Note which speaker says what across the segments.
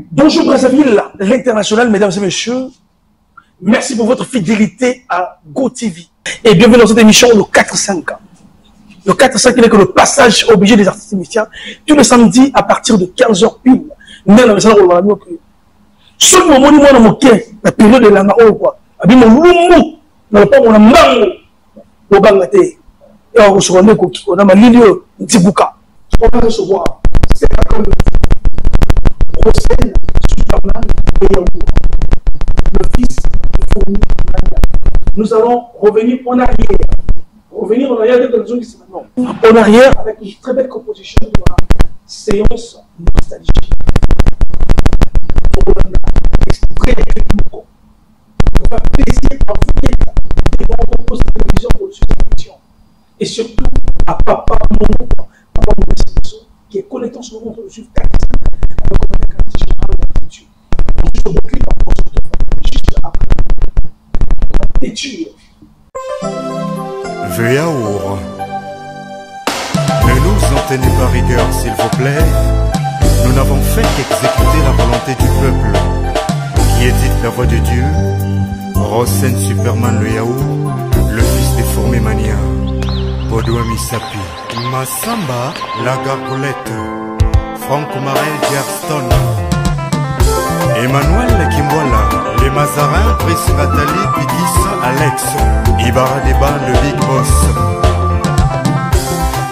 Speaker 1: Bonjour Brazzaville, l'international, mesdames et messieurs. Merci pour votre fidélité à GoTV. Et bienvenue dans cette émission, le 4-5. Le 4-5 n'est que le passage obligé des artistes musiciens tous les samedis à partir de 15h01. Nous avons ce moment où on a la période de l'anga ou quoi. Abi mon lumbu, na pas mon mango. Au bangate. Et on se rend compte qu'on a ma ligne Ntibuka. On va recevoir. C'est comme Rosen Superman Leyaou, le fils de Fourmi Mania. Nous allons revenir en arrière. Revenir en arrière de la zone qui se maintenant. En arrière avec une très belle composition de la séance nostalgie. Exprès de nous. On va plaisir à vous et on propose la télévision pour le succès. Et surtout à Papa Mono, Papa Mono qui est connecté en ce moment pour le suivre 4-5.
Speaker 2: Veyaour. Ne nous en tenez pas rigueur, s'il vous plaît. Nous n'avons fait qu'exécuter la volonté du peuple, qui édite la voix de Dieu. Rosen Superman Leyaou, le fils des Fourmi Mania. Bodoua Misapi, Massamba, la gargoulette. Franck Marel Gerston. Emmanuel Kimbola, les Mazarins, Brice Nathalie, Bigis, Alex, Ibarra Deba, le Big Boss.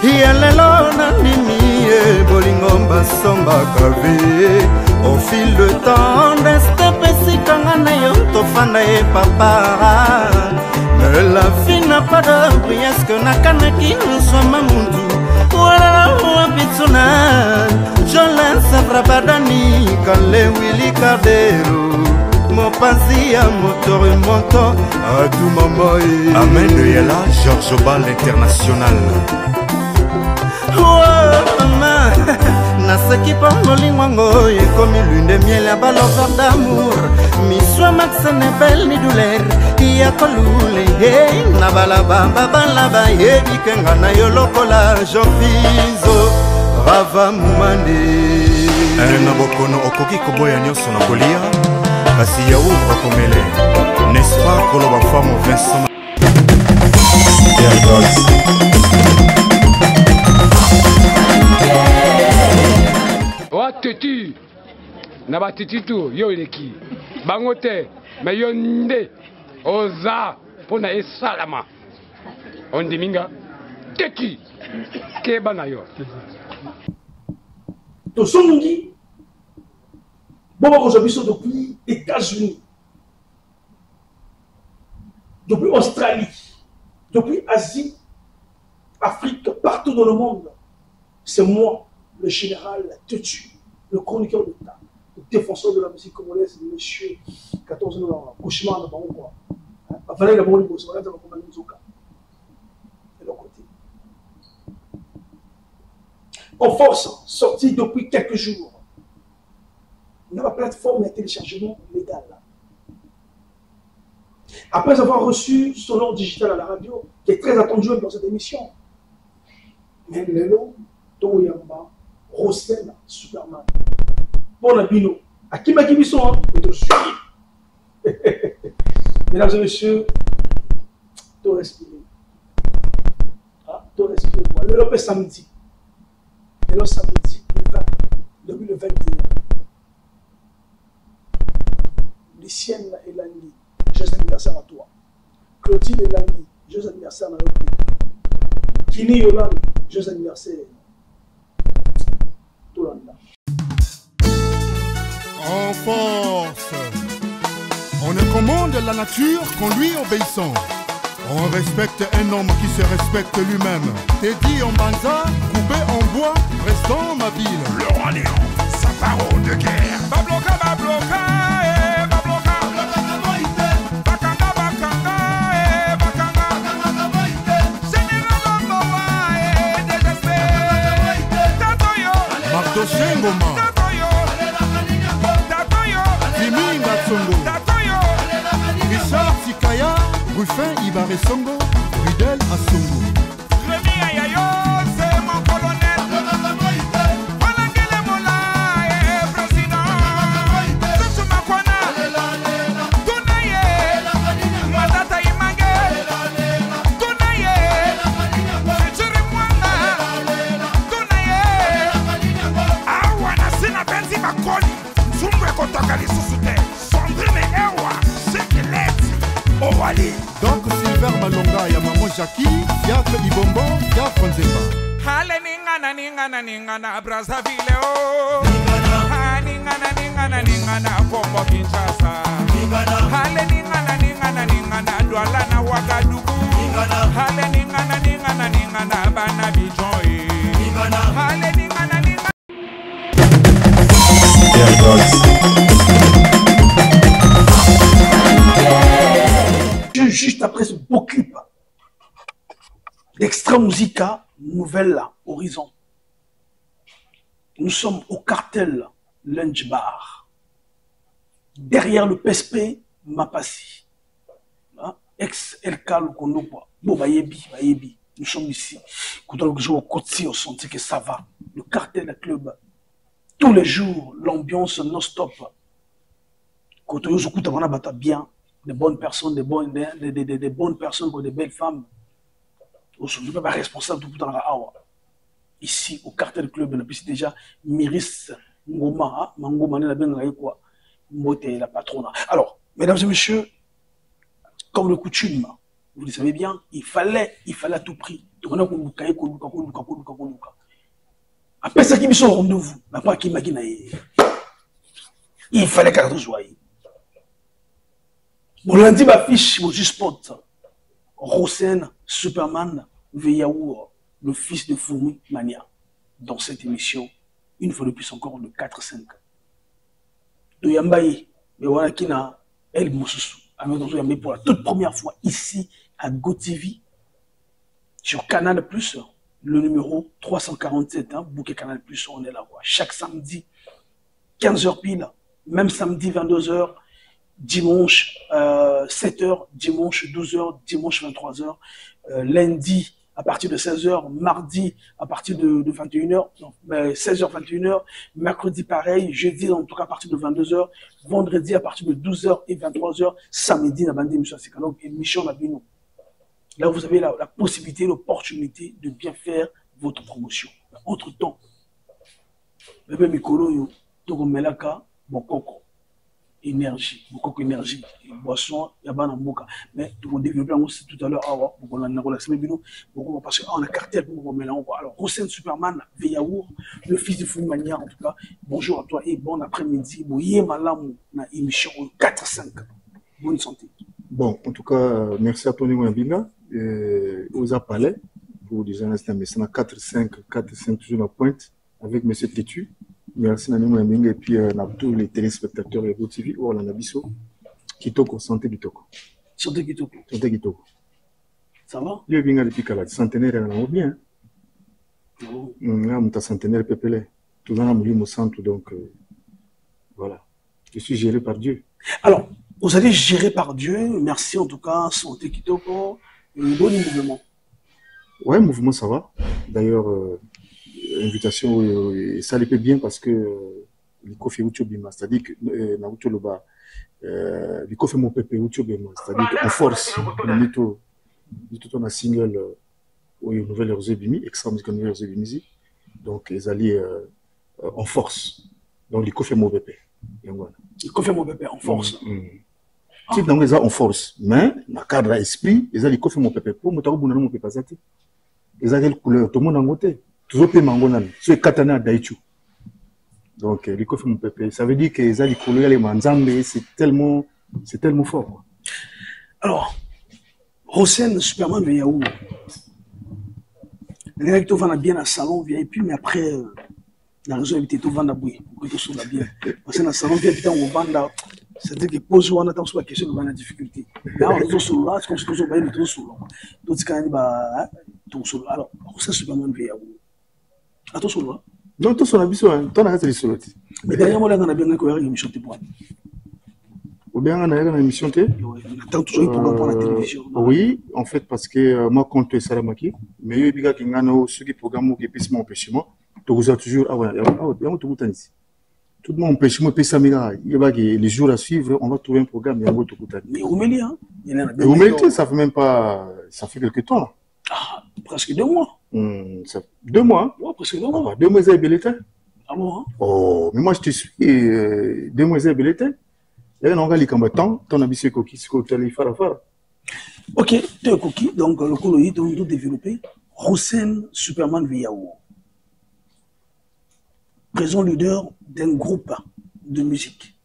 Speaker 2: Yalelo Nandimi, Bolingomba Somba Kavé. Au fil de temps, d'Estepesi Kangana Tofana et Papa. Mais la vie n'a pas de prière, que Nakanaki nous soit Mamoudou. Voilà la pitsuna, Jolan Sabrabadani, Kale Willy Cardero, Mopanzia, Motor et Monto, à tout moment. Amen de Yala, Georges Obal international. Oh, maman, Nasaki Pangolingwango, et comme l'une des miels à ballon d'amour, mi soit Max n'est belle ni douleur. Ya kolule hey nabala bamba balaba yebi kengana yolokola jofizo rava mumande na bokono okoki koboya nyonso na kolia kasi yaour okomele n'est-ce pas koloba femme Vincent
Speaker 3: wa teti na ba teti tu yo eleki bango te mais yo nde Oza pona esalama ondiminga teki keba na yo
Speaker 1: to songi bobo kozobiso depuis États-Unis, depuis Australie, depuis Asie, Afrique, partout dans le monde. C'est moi, le général Tetu, le chroniqueur d'État, le défenseur de la musique congolaise, monsieur 14 ans, cauchemar de Bango. Fallait d'abord le bosser, de l'autre côté. En force, sorti depuis quelques jours, on a la plateforme de téléchargement légal. Après avoir reçu son nom digital à la radio, qui est très attendu dans cette émission, mais le nom, Toyamba, Rosen Superman. Bon abino, à qui m'a dit son et de suivre. Mesdames et messieurs, tout respirer. Tout respirer. Le lopé samedi. Le samedi, depuis le 21. Lucienne et Langi, joyeux anniversaire à toi. Clotilde et Langi, joyeux anniversaire à notre pays. Kini Yolande, joyeux anniversaire. Tolanda.
Speaker 4: En force. On ne commande la nature qu'en lui obéissant. On respecte un homme qui se respecte lui-même. T'es dit en banza, coupé en bois, restant ma ville. Le roi Léon. de guerre.
Speaker 5: Babloka, babloka, babloka. Bakanga, bakanga, bakanga. Général Bomba, désespéré. Tatoyo.
Speaker 4: Marteau Ngoma.
Speaker 5: Tatoyo. Tatoyo.
Speaker 4: Jimmy Ngatsongo.
Speaker 5: Tatoyo.
Speaker 4: Richard Sikaya. Ruffin Ibaré Songo. Ridel Asongo.
Speaker 5: Rémi Ayayo, c'est mon colonel. Malangele Mola, président. Soussou Makwana. Tunaye. Matata Imange. Tunaye. Fichiri Mwanga. Tunaye. Awana Sina Benzi Makoli. Zumwe Kotoka lisusu te. Sandrine Ewa. Sekileti. Owali.
Speaker 4: Donc Silver Malonga ya Maman Jackie. Fiacre Ibombo. Fiacre Nzemba.
Speaker 5: Hale ningana ningana ningana Brazzaville oh. Ha ningana ningana ningana Congo Kinshasa. Hale ningana ningana ningana Douala na Ouagadougou. Hale ningana ningana ningana Bana Bijon eh. Hale ningana ningana.
Speaker 1: Juste après ce beau clip d'Extra Musica, Nouvelle Horizon. Nous sommes au cartel Lunch Bar. Derrière le PSP, Mapassi. Ex-LK Lukondopa. Bon, Bayebi. Nous sommes ici. Quand on joue au Kotsi, on sentit que ça va. Le cartel club. Tous les jours, l'ambiance non-stop. Quand on joue au Kouta, bien. Des bonnes personnes, des bonnes personnes pour des belles femmes. Je ne suis pas responsable de tout le temps. Ici, au cartel club, on a déjà Miris Ngoma, Mangoma, la patronne. Alors, mesdames et messieurs, comme de coutume, vous le savez bien, il fallait à tout prix. Après ça, qui me sont au rendez-vous, il fallait qu'à tout soit. Mon lundi, ma fiche, mon spot. Rosen, Superman, Veyaour, le fils de Fourmi Mania. Dans cette émission, une fois de plus encore, le 4-5. De Yambaye, mais voilà qui n'a El Moussou. Pour la toute première fois ici à GoTV, sur Canal+, le numéro 347, hein, bouquet Canal+, on est là. Chaque samedi, 15h pile, même samedi, 22h. Dimanche 7h, dimanche 12h, dimanche 23h, lundi à partir de 16h, mardi à partir de 21h, 16h, 21h, mercredi pareil, jeudi en tout cas à partir de 22h, vendredi à partir de 12h et 23h, samedi dans la bande d'émission donc émission Mabino. Là vous avez la possibilité, l'opportunité de bien faire votre promotion. Entre temps, bébé Mikolo yo, Togo Melaka, Bokoko. Énergie, beaucoup d'énergie, boisson, il y a pas d'amboka. Mais tout le monde développe aussi tout à l'heure, parce qu'on a cartel pour me mélanger. Alors, Rosen Superman, Veyaour, le fils de Foumania, en tout cas, bonjour à toi et bon après-midi. Bouyé Malam, na émission 4-5. Bonne santé.
Speaker 6: Bon, en tout cas, merci à Tony Wambinga, aux Palais, pour des journalistes, mais c'est 4-5, toujours la pointe, avec M. Tétu. Merci Nani Moueming et puis tous les téléspectateurs de GoTV ou on a biso Kitoko santé Kitoko.
Speaker 1: Santé Kitoko.
Speaker 6: Santé Kitoko.
Speaker 1: Ça va?
Speaker 6: Yo binga depuis kala centenaire na bien.
Speaker 1: Oh.
Speaker 6: On ta centenaire pepele. Tout dans mon centre donc voilà. Je suis géré par Dieu.
Speaker 1: Alors, vous allez gérer par Dieu. Merci en tout cas santé Kitoko. Bon mouvement.
Speaker 6: Ouais, mouvement ça va. D'ailleurs invitation ça lui peut bien parce que l'ICO fait Uchobima, c'est-à-dire que na Ucholoba l'ICO fait mon pépé Uchobima, c'est-à-dire qu'en force on a single au nouvelle Erzebimi, extra musique nouvelle Erzebimi, donc ils allaient en force, donc l'ICO fait mon pépé.
Speaker 1: l'ICO fait mon pépé en force.
Speaker 6: Si donc ils en force, mais na cadre esprit, ils allaient l'ICO fait mon pépé pour me taroubouna mon pépé zati, ils allaient couleur tout le monde en côté. Toujours plus mangonan, c'est katana daichu. Donc, l'ICO fait mon pépé. Ça veut dire que les alcooliques, les manzambes, c'est tellement fort. Quoi.
Speaker 1: Alors, Rosen Superman Veyaour. Les rectos vont bien à salon VIP, mais après, la raison éviter tout vendre bouille pour que tout soit bien parce que dans salon bien putain on vend c'est-à-dire que pose on attend sur la question de la difficulté là on est sur là comme si tout va être sur là d'autres quand il va tout sur là alors c'est Superman via attention là
Speaker 6: non tout sur la biso ton arrête les solo
Speaker 1: mais derrière moi là on a bien que une émission pour
Speaker 6: ou bien on a une émission T
Speaker 1: tant toujours programme pour la télévision
Speaker 6: oui en fait parce que moi compte Salamaki mais il y a qui ngano ce qui programme qui puisse m'empêchement tu vous as toujours ah ouais tout le monde empêchement peut s'améliorer il y a les jours à suivre on va trouver un programme il y a tout
Speaker 1: mais Roumélie hein
Speaker 6: ça fait même pas ça fait quelques temps là.
Speaker 1: Ah, presque 2 mois
Speaker 6: 2 mois
Speaker 1: ouais, presque 2 mois
Speaker 6: 2 mois et belletin
Speaker 1: ah bon hein?
Speaker 6: Oh mais moi je te suis 2 mois et belletin il y a un gars qui comme temps ton habitué coquille ce que tu allais faire
Speaker 1: ok tu es coquille donc le coloïd donc tout développé Hussein Superman Viaou présent leader d'un groupe de musique.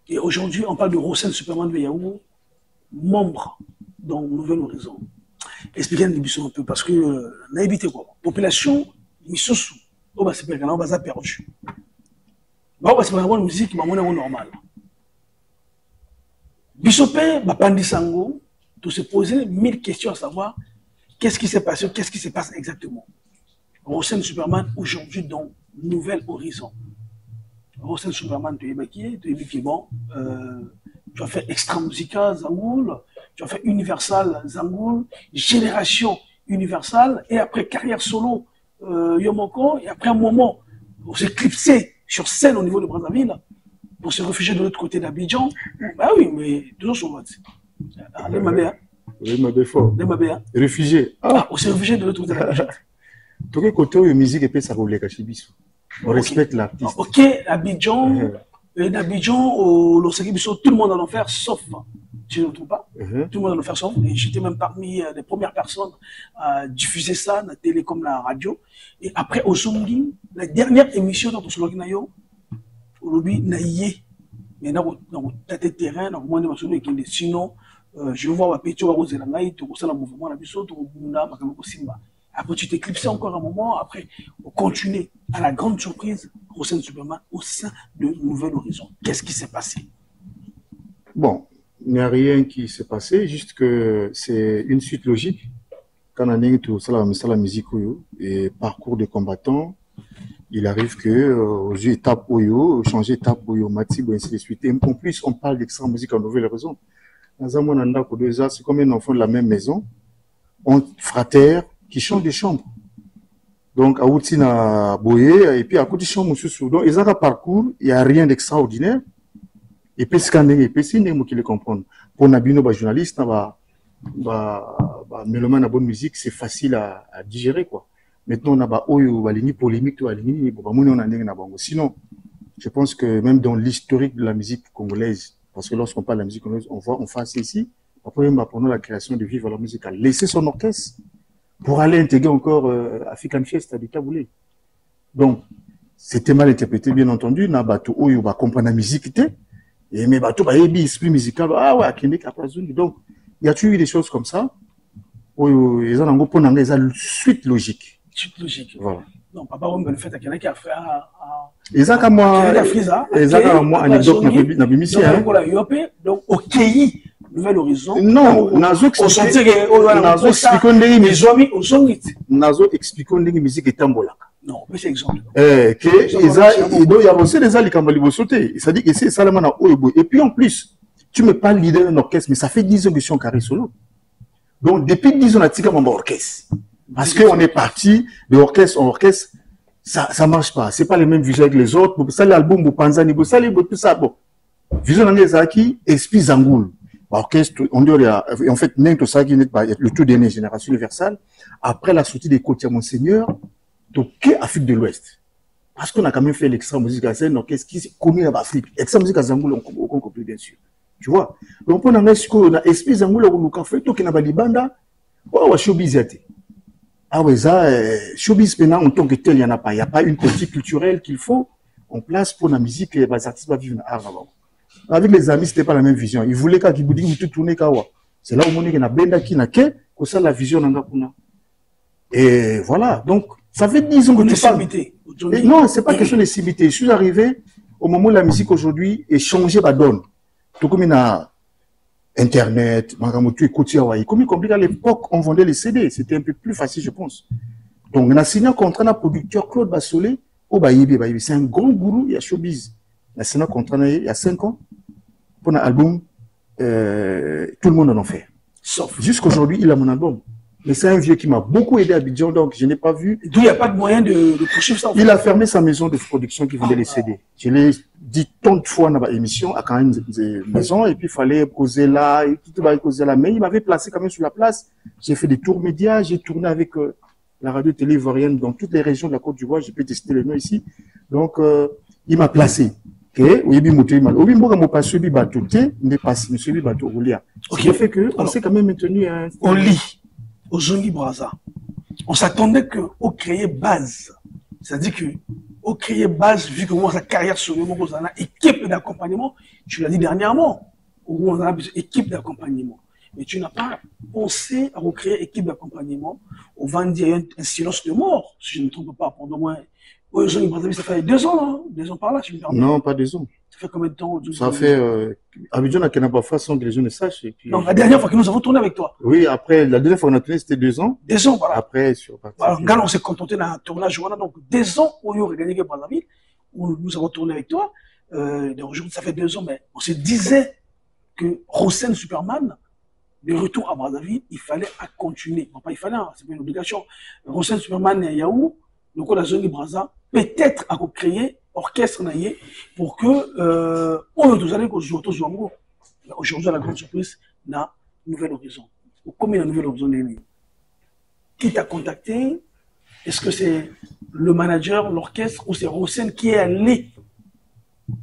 Speaker 1: Et aujourd'hui, on parle de Hussein Superman Viaou, membre dans Nouvelle Horizon. Expliquez un peu, parce que on a évité quoi. Population, Missoussou, on va se perdre, on va se perdre. On va se perdre une musique qui va normal. Bissopé, Bapandi Sango, de se poser 1000 questions à savoir qu'est-ce qui s'est passé, qu'est-ce qui se passe exactement. Hussein Superman aujourd'hui dans Nouvel Horizon. Hussein Superman, tu es qui bon, tu as fait Extra Musica Zangoul, tu as fait Universal Zangoul, Génération Universal, et après carrière solo Yomoko, et après un moment, on s'est clipsé sur scène au niveau de Brazzaville pour se réfugier de l'autre côté d'Abidjan. Bah oui, mais toujours sur votre. Les Mabéa.
Speaker 6: Les Mabéa fort.
Speaker 1: Les Mabéa.
Speaker 6: Réfugiés.
Speaker 1: Ah, on s'est réfugié de l'autre côté d'Abidjan.
Speaker 6: Tout le côté où la musique est ça roule les cachibis. On respecte l'artiste.
Speaker 1: Ok, Abidjan, d'Abidjan au Losekibiso, tout le monde en enfer, sauf, je ne me trompe pas, tout le monde en enfer, sauf, et j'étais même parmi les premières personnes à diffuser ça, la télé comme la radio. Et après, au Zongi, la dernière émission dans le Nayo, au lobby, naïe, mais dans le terrain, dans le monde de sinon, je vois Pétio à Roselangaï, tout ça, le mouvement, la biso, tout le monde, Simba. Après, tu t'es clipsé encore un moment. Après, on continue à la grande surprise Hussein Superman au sein de Nouvel Horizon. Qu'est-ce qui s'est passé?
Speaker 6: Bon, il n'y a rien qui s'est passé, juste que c'est une suite logique. Quand on a tout ça, la musique et parcours de combattants, il arrive que aux étapes Oyo, changer étape Oyo, Matib, ainsi de suite. Et en plus, on parle d'extra musique en Nouvelle Horizon. Dans un monde, c'est comme un enfant de la même maison, on frères qui change de chambre. Donc, à Outina Boye, et puis à côté de chambre, donc, ils ont un parcours, il n'y a rien d'extraordinaire. Et puis, scanner, et puis, c'est une qui le comprendre. Pour Nabino, journaliste, mélomane à bonne musique, c'est facile à digérer, quoi. Maintenant, on a Oyo, polémique, sinon, je pense que même dans l'historique de la musique congolaise, parce que lorsqu'on parle de la musique congolaise, on fait ici, après, pendant la création de Vivre la musique, a laissé son orchestre pour aller intégrer encore African Fiesta du Kaboulé. Donc, c'était mal interprété, bien entendu. Na bateau, Oyo, comprendre la musique, et mais bateau, esprit musical, ah ouais, Kendek, après, donc, il y a toujours eu des choses comme ça. Oyo, ils ont une suite logique.
Speaker 1: Suite logique.
Speaker 6: Voilà.
Speaker 1: Non, papa, on peut le faire à quelqu'un qui a fait
Speaker 6: ils ont moi, anecdote, dans l'émission.
Speaker 1: Donc, au Kéi, Nouvel Horizon.
Speaker 6: Non, Nazo expliquons que musique est tambola.
Speaker 1: Non, mais c'est exemple.
Speaker 6: Il y a aussi des alliés qui ont sauté. C'est-à-dire que c'est ça, et puis en plus, tu me parles leader d'un orchestre, mais ça fait 10 ans que je suis en carré solo. Donc, depuis 10 ans, on a tiré mon orchestre. Parce qu'on est parti de orchestre en orchestre, ça marche pas. C'est pas les mêmes visions avec les autres. Ça, l'album, Panzani, ça, tout ça, bon. Vision d'Angezaki, Esprit Zangoul. Orchestre, on dit, en fait, le tout dernier Génération Universelle, après la sortie des Côtiers Monseigneur, toqué Afrique de l'Ouest. Parce qu'on a quand même fait l'extra musique à scène, orchestre qui est connu en Afrique. Extra musique à Zangoul, on compris, bien sûr. Tu vois? Donc, on a Esprit Zangoul, on a fait tout qui n'a pas dit banda, on a showbiz yate. Ah ouais, ça, showbiz maintenant, en tant que tel, il n'y en a pas. Il n'y a pas une politique culturelle qu'il faut en place pour la musique et les artistes vont vivre dans l'art. Avec les amis, c'était pas la même vision. Ils voulaient qu'à Kiboudi, tout tourner kawa. C'est là où on est, qu'il y a Benda qui n'a que ça, la vision n'a pas. Et voilà. Donc, Ça fait 10 ans que tu parles. Non, c'est pas question de civilité. Je suis arrivé au moment où la musique aujourd'hui est changée, bah donne. Tout comme il y a Internet, Magamotu et Koutiawaï. Comme il compliqué à l'époque, on vendait les CD. C'était un peu plus facile, je pense. Donc, on a signé un contrat avec le producteur Claude Bassolé au Baïbi. C'est un grand gourou, il y a showbiz. On a signé un contrat il y a 5 ans pour un album. Tout le monde en a fait. Sauf jusqu'aujourd'hui, il a mon album. Mais c'est un vieux qui m'a beaucoup aidé à Abidjan, donc je n'ai pas vu.
Speaker 1: D'où il n'y a pas de moyen de poursuivre ça.
Speaker 6: Il a fermé sa maison de production qui vendait les CD. Je l'ai dit tant de fois dans l'émission, à quand même une maison, et puis il fallait causer là, et tout va causer là. Mais il m'avait placé quand même sur la place. J'ai fait des tours médias, j'ai tourné avec la radio-télé ivoirienne dans toutes les régions de la Côte d'Ivoire. Je peux tester les noms ici. Donc, il m'a placé. Ce qui fait qu'on s'est quand même maintenu à...
Speaker 1: On lit au Zongi Braza. On s'attendait qu'au créer base. C'est-à-dire qu'au créer base, vu que moi, sa carrière sur le monde, on a équipe d'accompagnement. Tu l'as dit dernièrement, où on a équipe d'accompagnement. Mais tu n'as pas pensé à recréer équipe d'accompagnement. On va dire un silence de mort, si je ne me trompe pas, pendant moins... Au Zongi Braza, ça fait 2 ans, hein, 2 ans par là, tu me permets.
Speaker 6: Non, pas 2 ans.
Speaker 1: Ça fait combien de temps?
Speaker 6: Ça fait... Abidjan n'a pas fait sans que les gens ne sachent. Et puis...
Speaker 1: Non, la dernière fois que nous avons tourné avec toi.
Speaker 6: Oui, après, la dernière fois qu'on a tourné, c'était 2 ans.
Speaker 1: 2 ans, voilà.
Speaker 6: Après, sur partie.
Speaker 1: Alors, regarde, on s'est contenté d'un tournage, voilà, donc 2 ans où il y aurait gagné Brazzaville, où nous avons tourné avec toi. Aujourd'hui, ça fait 2 ans, mais on se disait que Rosen Superman, de retour à Brazzaville, il fallait à continuer. Bon, pas il fallait, hein, c'est pas une obligation. Rosen Superman et Yahoo, donc on a Zongi Braza, peut-être à créer orchestre naïe pour que on nous allait aujourd'hui la grande surprise na Nouvel Horizon. Combien de Nouvel Horizon qui t'a contacté? Est-ce que c'est le manager, l'orchestre ou c'est Rosen qui est allé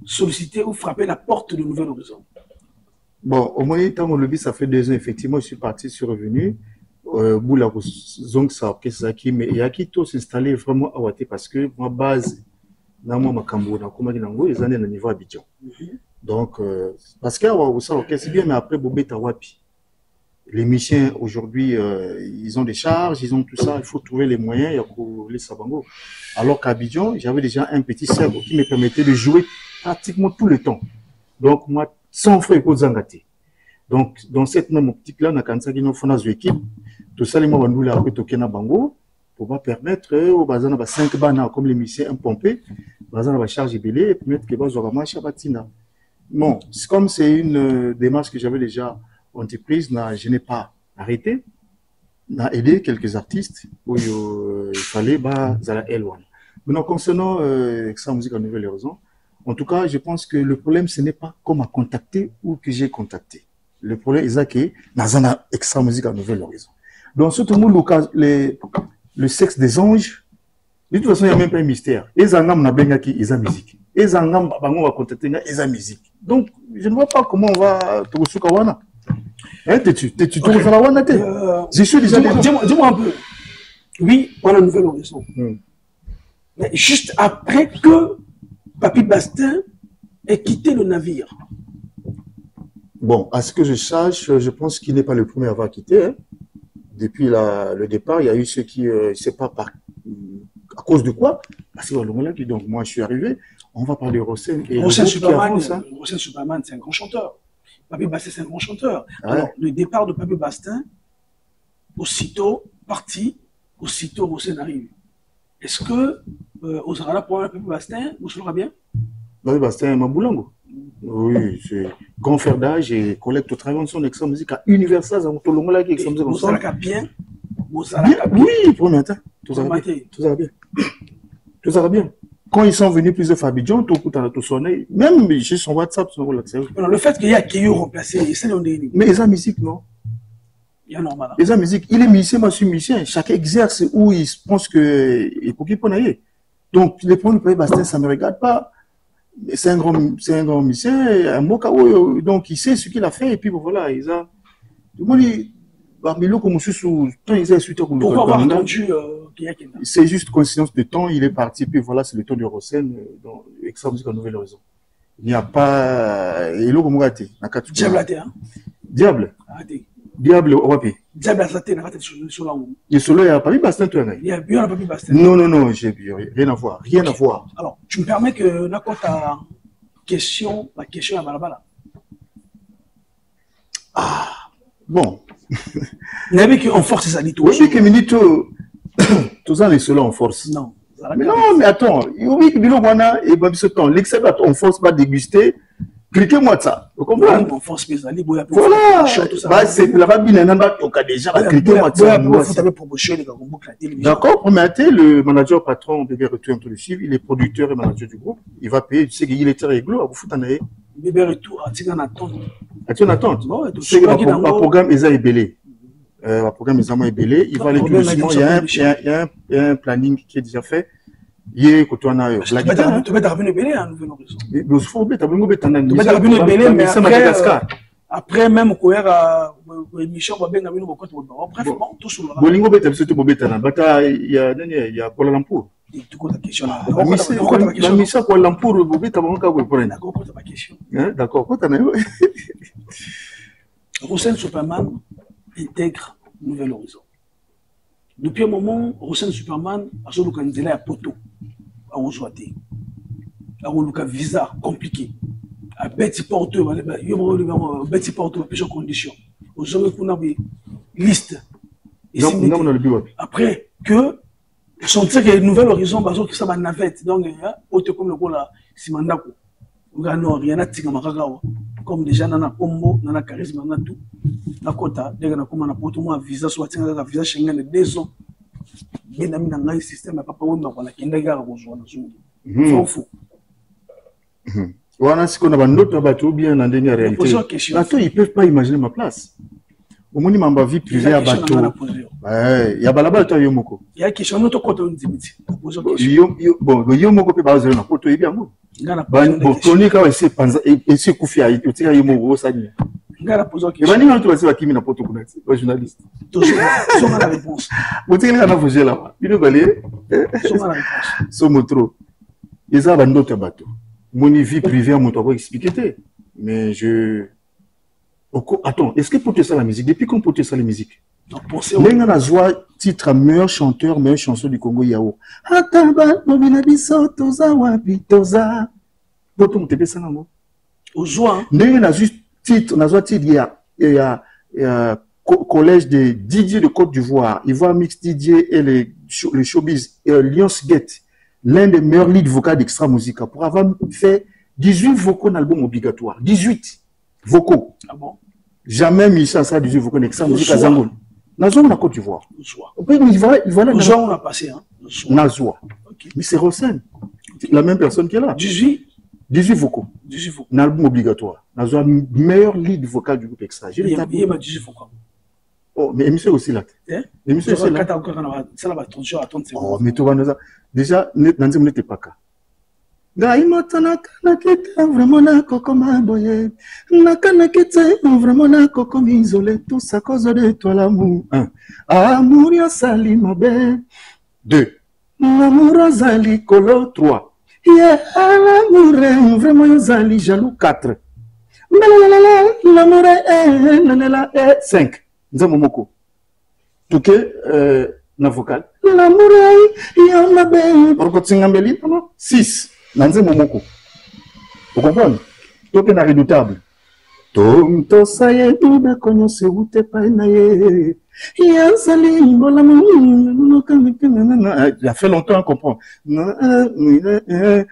Speaker 1: solliciter ou frapper la porte de Nouvel Horizon?
Speaker 6: Bon, au moins, tant on le vit, ça fait 2 ans, effectivement, je suis parti, je suis revenu. Boula Zong ça orchestre qui mais il y a qui tout s'installer vraiment à Ouaté parce que ma base dans moi Makambo na Komaki Nango les années au niveau Abidjan. Donc parce que ça orchestre bien mais après Bobeta Wapi. Les musiciens aujourd'hui ils ont des charges, ils ont tout ça, il faut trouver les moyens, il y a les sabango. Alors qu'à Abidjan, j'avais déjà un petit cerveau qui me permettait de jouer pratiquement tout le temps. Donc moi sans frais pour Zangati. Donc dans cette même optique là on a quand ça qui nous font nos équipes. Tout ça, les mots là après Tokena Bango pour pas permettre aux bazana 5 bana comme les musiciens pompés, bazana va charge belé et permettre que bazora marche batina. Bon, comme c'est une démarche que j'avais déjà entreprise, je n'ai pas arrêté, n'a aidé quelques artistes où il fallait zala L1. Maintenant concernant Extra Musique à Nouvelle Horizon, en tout cas, je pense que le problème ce n'est pas comment contacter ou que j'ai contacté. Le problème c'est que nazana Extra Musique à Nouvelle Horizon. Donc, surtout, le sexe des anges, de toute façon, il n'y a même pas un mystère. Les angam na benga qui ils ont musique. Les angam bango va contacter ils ont musique. Donc, je ne vois pas comment on va te recevoir wana. Hein, tu recevoir wana te. Je suis déjà.
Speaker 1: Dis-moi un peu. Oui, on a une Nouvelle Horizon. Mais juste après que Papi Bastin ait quitté le navire.
Speaker 6: Bon, à ce que je sache, je pense qu'il n'est pas le premier à avoir quitté. Hein. Depuis le départ, il y a eu ceux qui, je ne sais pas à cause de quoi, parce que donc moi je suis arrivé, on va parler de Rosen.
Speaker 1: Rosen Superman, c'est un grand chanteur. Papi Bastin, c'est un grand chanteur. Ah alors, ouais. Le départ de Papi Bastin, aussitôt parti, aussitôt Rosen arrive. Est-ce que on sera là pour un Papi Bastin, vous saurez bien?
Speaker 6: Papi Bastin, Maboulango. Oui, c'est grand frère d'âge et collecte au travail de son Extra Musique à Universal, à Moutolongola qui est Extra Musique.
Speaker 1: Vous savez bien?
Speaker 6: Oui, premier temps. Tout ça va bien. Tout ça va bien. Quand ils sont venus plusieurs fois à Abidjan, tout sonné, même j'ai son WhatsApp, son WhatsApp.
Speaker 1: Le fait qu'il y a Kéyo remplacé, c'est l'on est.
Speaker 6: Mais ils ont musique, non?
Speaker 1: Il y a normal.
Speaker 6: Ils ont musique. Il est musicien, moi je suis musicien. Chacun exerce où il pense qu'il faut qu'il puisse aller. Donc, les points de Papi Bastin, ça ne me regarde pas. C'est un grand musicien, un mot donc il sait ce qu'il a fait et puis voilà, il a.
Speaker 1: Pourquoi avoir entendu
Speaker 6: c'est juste coïncidence de temps, il est parti, puis voilà, c'est le temps de Rosen, dans Extra Musique à Nouvelle Horizon. Il n'y a pas. Diable,
Speaker 1: hein?
Speaker 6: Diable. Diable, wapi.
Speaker 1: Diable a saté, n'a pas été sur la roue.
Speaker 6: Et solo, il n'y a pas mis Bastin, toi.
Speaker 1: Il y a bien, on n'a pas mis Bastin.
Speaker 6: Non, j'ai rien à voir. Rien à voir.
Speaker 1: Alors, tu me permets que, là, quand tu as question, la question à Balabala.
Speaker 6: Ah, bon.
Speaker 1: Il y avait qu'on force ça, dit tout.
Speaker 6: Oui, que Minito, tout ça, les solos en force.
Speaker 1: Non.
Speaker 6: Mais non, mais attends, oui, et Babiso temps, l'excès, on force pas déguster. Cliquez-moi ça. Vous comprenez? Voilà. C'est la babine, déjà, cliquez-moi ça. D'accord, promettez, le manager patron, bébé retour en tout le suivre, il est producteur et manager du groupe. Il va payer, tu sais qu'il était réglo, à vous foutre en aïe.
Speaker 1: Bébé retour, tu en attente.
Speaker 6: Tu en attente? Tu sais que le programme est belé. Le programme est belé. Il va aller tout doucement. Il y a un planning qui est déjà fait. Tu peux belé à Nouvelle Horizon. Mais après même il y a Kuala Lumpur. D'accord.
Speaker 1: Hussein Superman intègre Nouvelle Horizon. Depuis un moment, Hussein Superman a localisé à Poto. À Ozoaté. À un visa compliqué. À Betty Porto, Betty Porto, plusieurs conditions. Aux hommes qu'on a liste. Après que sentir que Nouvelle Horizon, qui ça va navette. Donc, autre comme le rôle là, Simandako. Rien à tirer comme déjà nana combo, nana charisme, nana tout. La quota, dès qu'on a comme un apôtre, moi, visa soit un visa Schengen de 2 ans. Bien ami dans le système, papa, on va la kindergarten rejoindre. C'est fou.
Speaker 6: Voilà ce qu'on a d'autres bateaux bien dans la dernière réalité. Bateaux, ils ne peuvent pas imaginer ma place. Au moins, ma vie privée à bateau. Il y a balaba toi yomoko.
Speaker 1: Il y a question notre côté on dit.
Speaker 6: Bon, yomoko peut pas na côté bien bon. Bon, Tony quand c'est panza et c'est Koufi il tira yomoko ça ni.
Speaker 1: Ngala poser question.
Speaker 6: Et bani tu vas kimi na poto kuna. Journaliste.
Speaker 1: Toujours la réponse.
Speaker 6: Vous tirez la fausse là. Bino balé.
Speaker 1: Toujours la réponse.
Speaker 6: Somotro. Et ça va d'autres bateaux. Mon vie privée à mon toit expliquer. Mais attends, est-ce que pour ça la musique? Depuis qu'on porte ça la musique? Même la joie, titre meilleur chanteur, meilleure chanson du Congo Yao. Ataba, Mobina Biso, Toza, Wapi, Toza. D'autres m'ont ça là,
Speaker 1: au joie.
Speaker 6: Même la juste titre, il y a collège de Didier de Côte d'Ivoire, Ivoire Mix Didier et le showbiz, Lionsgate, l'un des meilleurs leads vocaux d'Extra Musica, pour avoir fait 18 vocaux dans l'album obligatoire. 18 vocaux.
Speaker 1: Ah bon?
Speaker 6: Jamais mis ça, 18 vocaux d'Extra Musica Zangoul. Nazoua, on a Côte d'Ivoire.
Speaker 1: Voilà. Nazoua, on a passé, hein.
Speaker 6: Nazoua. Okay. Mais c'est Rosen. La même personne qui est là. 18 vocaux. 18 vocaux. Un album obligatoire. Nazoua, meilleur lead vocal du groupe Extra.
Speaker 1: Il y a 18 vocaux.
Speaker 6: Oh, mais émission aussi là. Émission aussi là. Oh, mais tu vas nous déjà, Nanzi n'était pas cas. Gaïmotana kanakete vraiment na kokoma boye. Nakanakete vraiment na kokoma isolé. Tout ça cause de toi l'amour. 1. Amour ya sali mabe. 2. Amour zali kolo. 3. Yeah, l'amour vraiment ya sali jaloux. 4. L'amour est 5. Nzamomoko. Tout que na vocal. L'amour ya mabe. Pourquoi tu ngambeli? 6. Nanze Momoko. Vous comprenez? Toi qui es redoutable. Tom saye tout de konyo se route pas naye. Il a fait longtemps à comprendre. Le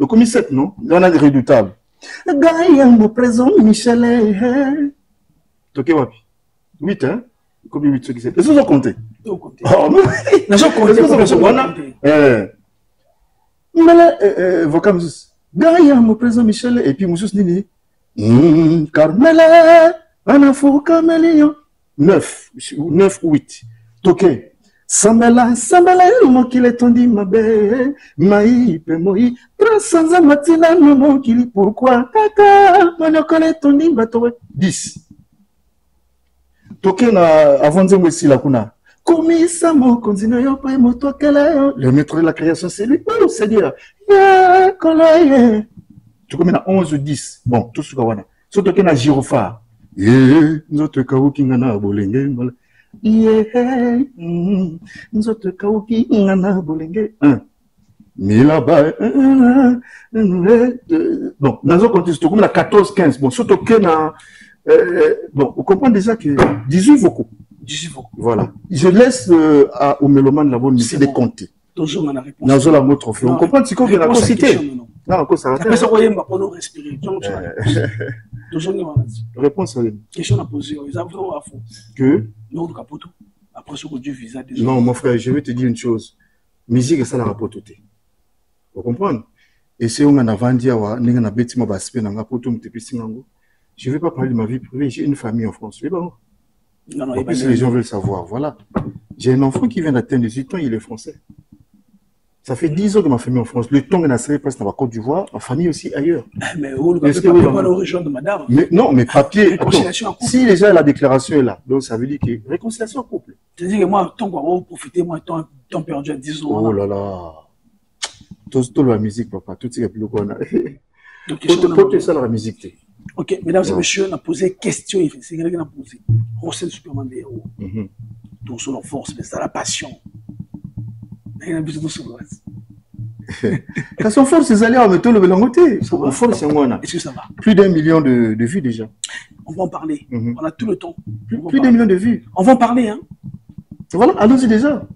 Speaker 6: commis 7, non? On a des redoutables. Gaïambo présent Michel. Toké wapi? 8, hein? Comme 8, ceux qui s'est. Est-ce que vous comptez? Oh, non. Vocam Gaïa, mon président Michel, et puis Moussous Nini. Carmela, Anafou Caméléon. 9 ou 8. Toké. Sambela, mon qu'il est tondi, ma belle. Maï, Pémoï. 300 ans, Matina, mon qu'il pourquoi? Kaka, mon collègue tondi, bateau. 10. Toké avant de me la kuna. Comme ça, mon continent, le maître de la création, c'est lui. Oh, c'est-à-dire, tu connais 11 ou 10. Bon, tout ce qu'on a. Surtout qu'il y a Girophare. nzoto kauki ngana bolenge nzoto kauki ngana bolenge mais là-bas bon dans un contexte comme la 14-15 bon surtout que bon on comprend déjà que 18 vocaux voilà je laisse au mélomane la bonne mission de compter
Speaker 1: toujours on a réponse
Speaker 6: dans la mot trophée on comprend ce qu'on vient de citer non encore ça
Speaker 1: après ça voyez ma pour respirer toujours
Speaker 6: réponse
Speaker 1: question à poser ils ont vraiment à fond
Speaker 6: que
Speaker 1: non du capoto après ce que Dieu visa déjà
Speaker 6: non mon frère je vais te dire une chose musique ça la rapporte vous comprenez et c'est on a vendu à n'enga na beti mo baspe na ngapoto mtepisi ngango je vais pas parler de ma vie privée j'ai une famille en France c'est bon non et puis les gens veulent savoir voilà j'ai un enfant qui vient d'atteindre 18 ans il est français ça fait 10 ans que ma famille en France le temps que je passe dans la Côte d'Ivoire ma famille aussi ailleurs
Speaker 1: mais où le pas l'origine de madame
Speaker 6: mais non mais papier si déjà la déclaration est là donc ça veut dire que réconciliation en couple
Speaker 1: c'est-à-dire que moi tant qu'on va profiter moi tant perdu à 10 ans
Speaker 6: oh là là tout la musique papa tout ce plus qu'on a pour ça la musique
Speaker 1: ok mesdames et messieurs on a posé question c'est quelqu'un qui a posé Rossel Superman des héros tout sur leur force mais c'est la passion il a besoin de ce
Speaker 6: quand son force c'est allé à mettre le belangoté son force c'est moi
Speaker 1: est-ce que ça va
Speaker 6: plus d'1 million de vues déjà
Speaker 1: on va en parler on a tout le temps
Speaker 6: plus d'1 million de vues
Speaker 1: on va en parler hein
Speaker 6: voilà allons-y déjà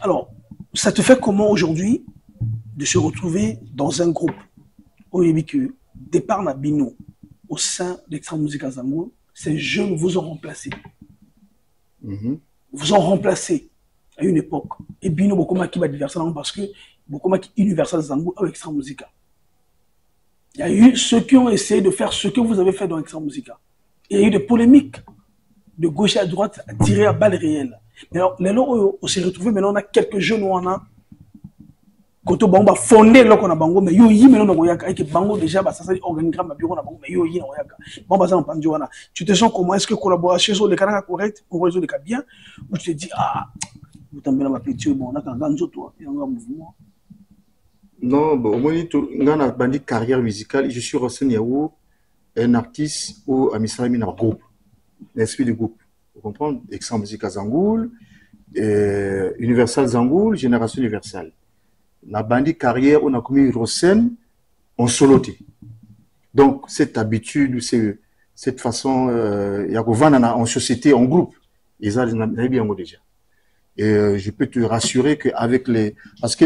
Speaker 1: alors ça te fait comment aujourd'hui de se retrouver dans un groupe au que départ na bino au sein d'Extra Musica Zangoul, ces jeunes vous ont remplacé. Vous ont remplacé à une époque. Et bino beaucoup qui va diverser parce que beaucoup qui Universal Zangoul avec Extra Musica. Il y a eu ceux qui ont essayé de faire ce que vous avez fait dans Extra Musica. Il y a eu des polémiques de gauche à droite tirées à balles réelles. Mais alors, on s'est retrouvé maintenant, on a quelques jeunes où on a quand on a fondé là qu'on a bango mais yo yi maintenant on a que bango déjà bah ça c'est organigramme ma bureau na bango mais yo yi na oyaka bon bah ça on pandi wana tu te sens comment est-ce que collaboration sur les canaux corrects pour résoudre les cas bien ou tu te dis ah vous tombez dans ma petit bon on a quand ganzo toi et on a mouvement
Speaker 6: non bon moi on a bandi carrière musicale je suis Rossel Niaou un artiste au Amisrami na groupe l'esprit du groupe vous comprenez Extra Musica Zangoul Universal Zangoul Génération Universelle. La bandit carrière, on a commis Rosen en soloté. Donc, cette habitude, cette façon, il y a en société, en groupe, ils ont bien déjà. Et je peux te rassurer qu'avec les... Parce que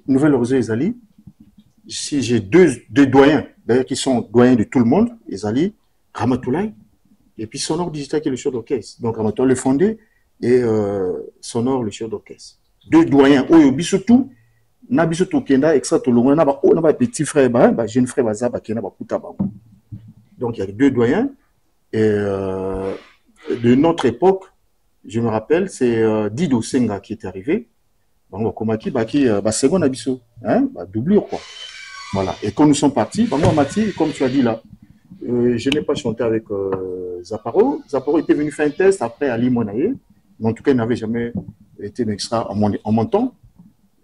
Speaker 6: Nouvelle Rosée, Ezali, si j'ai deux doyens, d'ailleurs qui sont doyens de tout le monde, Ezali, Ramatoulaye, et puis Sonore Digital qui est le chef d'orchestre. Donc, Ramatoulaye le fondé et Sonore le chef d'orchestre. Deux doyens, Oyobi surtout, na biso to kenda extra to longo na ba petit frère ba jeune frère ba za ba kenda ba kuta ba. Donc il y a deux doyens et de notre époque, je me rappelle, c'est Dido Senga qui est arrivé. Bango komaki ba ki ba second abiso, hein, ba doublure quoi. Voilà, et quand nous sommes partis, bango Mati comme tu as dit là, je n'ai pas chanté avec Zaparo. Zaparo était venu faire un test après Ali Monaye, mais en tout cas il n'avait jamais été extra en mon temps.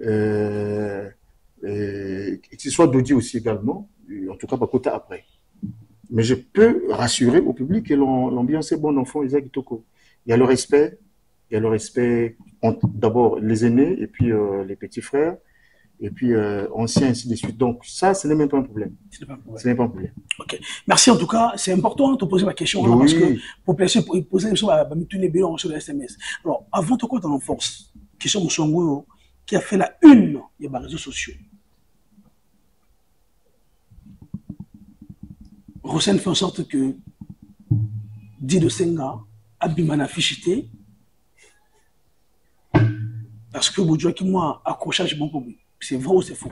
Speaker 6: Que ce soit Dodi aussi également, en tout cas pas côté après. Mais je peux rassurer au public que l'ambiance est bonne enfant, Isaac Itoko. Il y a le respect d'abord les aînés et puis les petits frères et puis anciens ainsi de suite. Donc ça, ce n'est même pas un problème. Ce n'est pas un problème.
Speaker 1: Ok. Merci en tout cas. C'est important de poser ma question oui. Parce que pour plaisir pour poser sur la sur le SMS. Alors avant de quoi en force, question Moussongo qui a fait la une des réseaux sociaux. Rosen fait en sorte que Dido Senga Abimana fichité parce que vous dites que moi accrochage bon problème. C'est vrai ou c'est faux?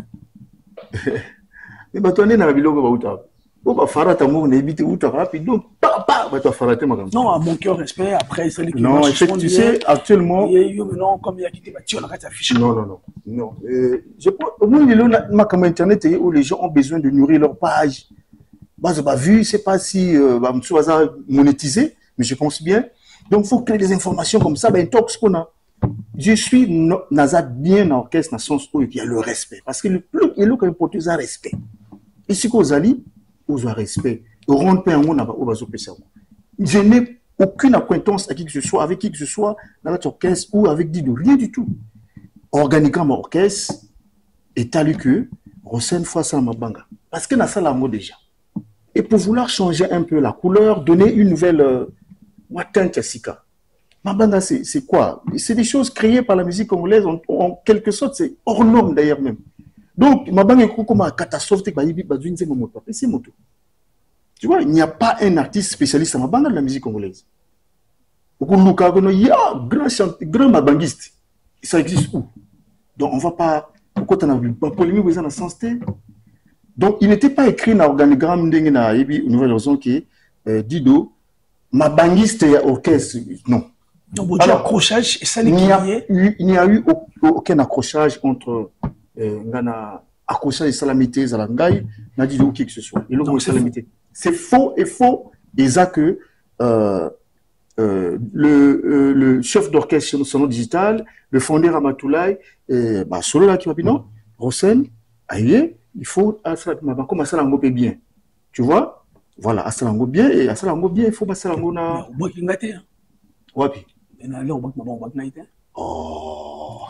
Speaker 6: Mais bah toi n'est pas biloko ba uta. Bon bah farata mo na ebité uta rapide donc papa bah toi farata magam.
Speaker 1: Non à mon cœur respect après c'est qui
Speaker 6: non effectivement tu sais actuellement
Speaker 1: non comme il y a quitté bah tu on a affiché.
Speaker 6: Non je pense au moins ma comme internet où les gens ont besoin de nourrir leur page. Bah j'ai pas vu c'est pas si bah monsieur va monétiser mais je pense bien. Donc il faut créer des informations comme ça bah un talk qu'on a. Je suis Nazat bien en orchestre dans le sens où il y a le respect. Parce que le plus il y a le respect. Et si vous allez, vous avez respect. Je n'ai aucune acquaintance avec qui que ce soit dans notre orchestre ou avec Dido, rien du tout. Organigramme orchestre est tel que Rosen fois ça ma banga. Parce que dans ça l'amour déjà. Et pour vouloir changer un peu la couleur, donner une nouvelle teinte Sika. Ma banga c'est quoi? C'est des choses créées par la musique congolaise en quelque sorte, c'est hors norme d'ailleurs même. Donc ma banga est comme une catastrophe, c'est moto. Tu vois, il n'y a pas un artiste spécialiste en banga de la musique congolaise. Il y a grand mabangiste. Ça existe où? Donc on ne va pas. Pourquoi tu n'as pas polémique dans le sens T? Donc il n'était pas écrit dans l'organigramme de la nouvelle raison qui est Dido, mabangiste et orchestre. Non.
Speaker 1: Donc alors, accrochage, ça
Speaker 6: il n'y a eu aucun accrochage entre accrochage et salamité, Zalangaï, n'a dit qui que ce soit. C'est faux et faux. Et ça que le chef d'orchestre sonore digital, le fondé Ramatoulaye, solo là qui va bien, non, Rosen, aïe, il faut comme Asalango bien. Tu vois? Voilà, Asalango bien, et Asalango bien, il faut Asalango na. Wapi. Oh.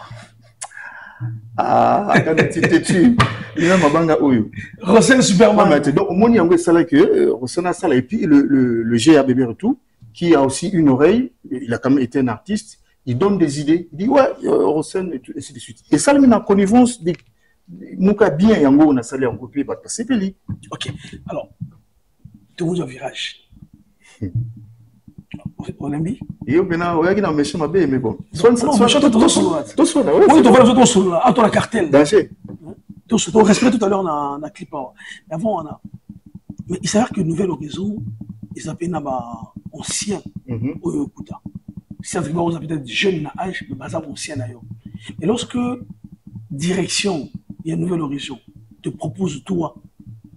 Speaker 6: Ah, quand tu te tues, il y a ma banga oyo.
Speaker 1: Rosen Superman.
Speaker 6: Donc, mon yango ça là que Rosen a ça là et puis le GA bébé retour qui a aussi une oreille, il a quand même été un artiste, il donne des idées, il dit ouais, Rosen et ainsi de suite. Et ça le met en connivence des mouka bien yango on a salé en copie parce que c'est peli.
Speaker 1: OK. Alors, tout le monde virage. On aime bien.
Speaker 6: Et on a qui dans méchant ma mais bon.
Speaker 1: Soit la cartel.
Speaker 6: Danger.
Speaker 1: On respecte tout à l'heure dans la clip. Mais avant on a mais il s'avère que Nouvelle Horizon ils appellent ancien au écouta. Si on a peut-être jeune à âge mais bazar ancien d'ailleurs. Et lorsque direction il y a Nouvelle Horizon te propose toi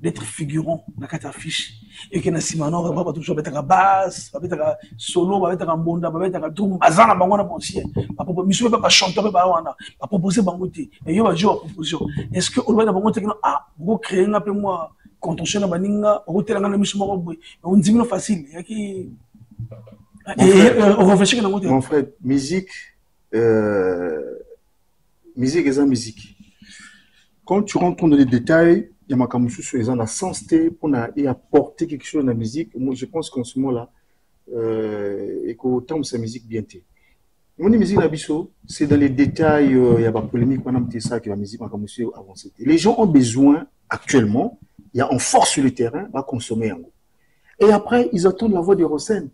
Speaker 1: d'être figurant dans la affiche et que Nassimano va pas toujours mettre à basse, va mettre à solo, va mettre à bonda, va mettre à tout bazar na bango na ancien. Pas proposer pas chanteur pas wana, pas proposer bangoté. Et yo va jouer à proposition. Est-ce que on va bangoté vous créer un peu moi contention na baninga, vous telanga na misuma ko boy. On dit non facile, il y a qui on réfléchit dans
Speaker 6: mon frère, musique est en musique. Quand tu rentres dans les détails, il y a ma camouflage sur les ans, la sensité pour apporter quelque chose dans la musique. Moi, je pense qu'en ce moment-là, et qu'au temps, c'est musique bien té. Mon musique d'Abisso, c'est dans les détails, il y a pas polémique, on a mis ça, que la musique, ma camouflage avancée. Les gens ont besoin, actuellement, il y a en force sur le terrain, à consommer en gros. Et après, ils attendent la voix de Rosen.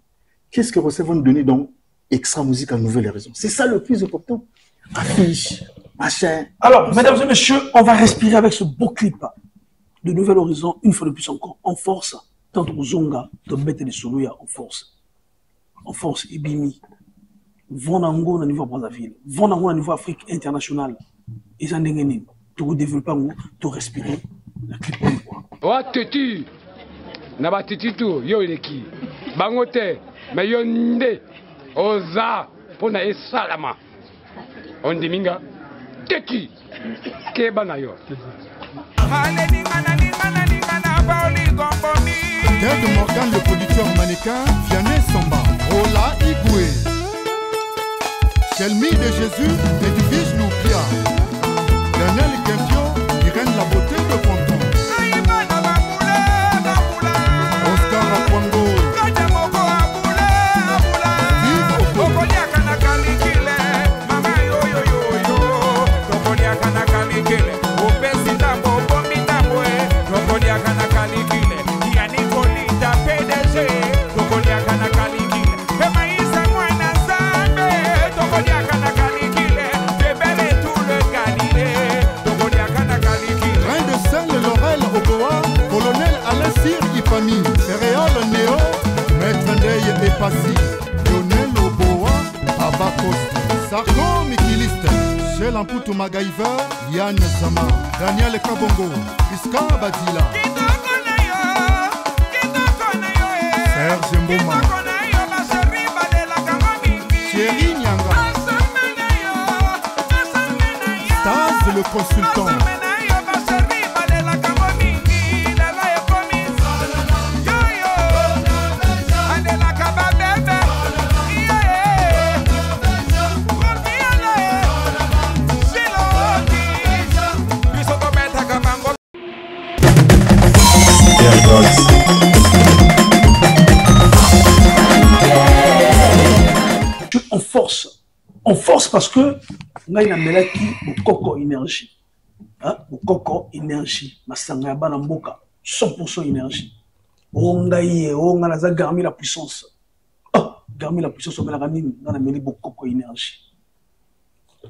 Speaker 6: Qu'est-ce que Rosen va nous donner dans extra musique en nouvelle raison? C'est ça le plus important. Affiche, machin.
Speaker 1: Alors, mesdames et messieurs, on va respirer avec ce beau clip de Nouvel Horizon, une fois de plus encore, en force, tant que Zonga, de mettre les solos en force. En force, Ibimi. Vonango au niveau Brazzaville, Vonango au niveau Afrique internationale. Ils ont des tout développer, tout respirer. La clip.
Speaker 3: Wa teti, na ba teti tout, yo ileki. Bangote, mais yo nde, oza, pona esalama. On dit minga, teti, keba na yo.
Speaker 4: Ted Morgan, le producteur mannequin, Vianney Samba, Rola Igoué, Shelmy de Jésus, Edwige Loupia, Daniel Kempio, Irène La Beauté de Ponton, Oscar Akwango, Céréales Néo, Maître Ndeye et Passy, Lionel Oboa, Abakos, Sarko Mikiliste, Shell Amputu MacGyver, Yann Sama, Daniel Kabongo, Iska Badila, Serge Mboma, Thierry Nyanga, Staz le consultant.
Speaker 1: On force parce que on a une amelaki Bokoko énergie. Hein? Bokoko énergie. Masanga bana mboka 100% énergie. On a garmi la puissance. Oh, garmi la puissance on a ramené dans la mêlée Bokoko énergie.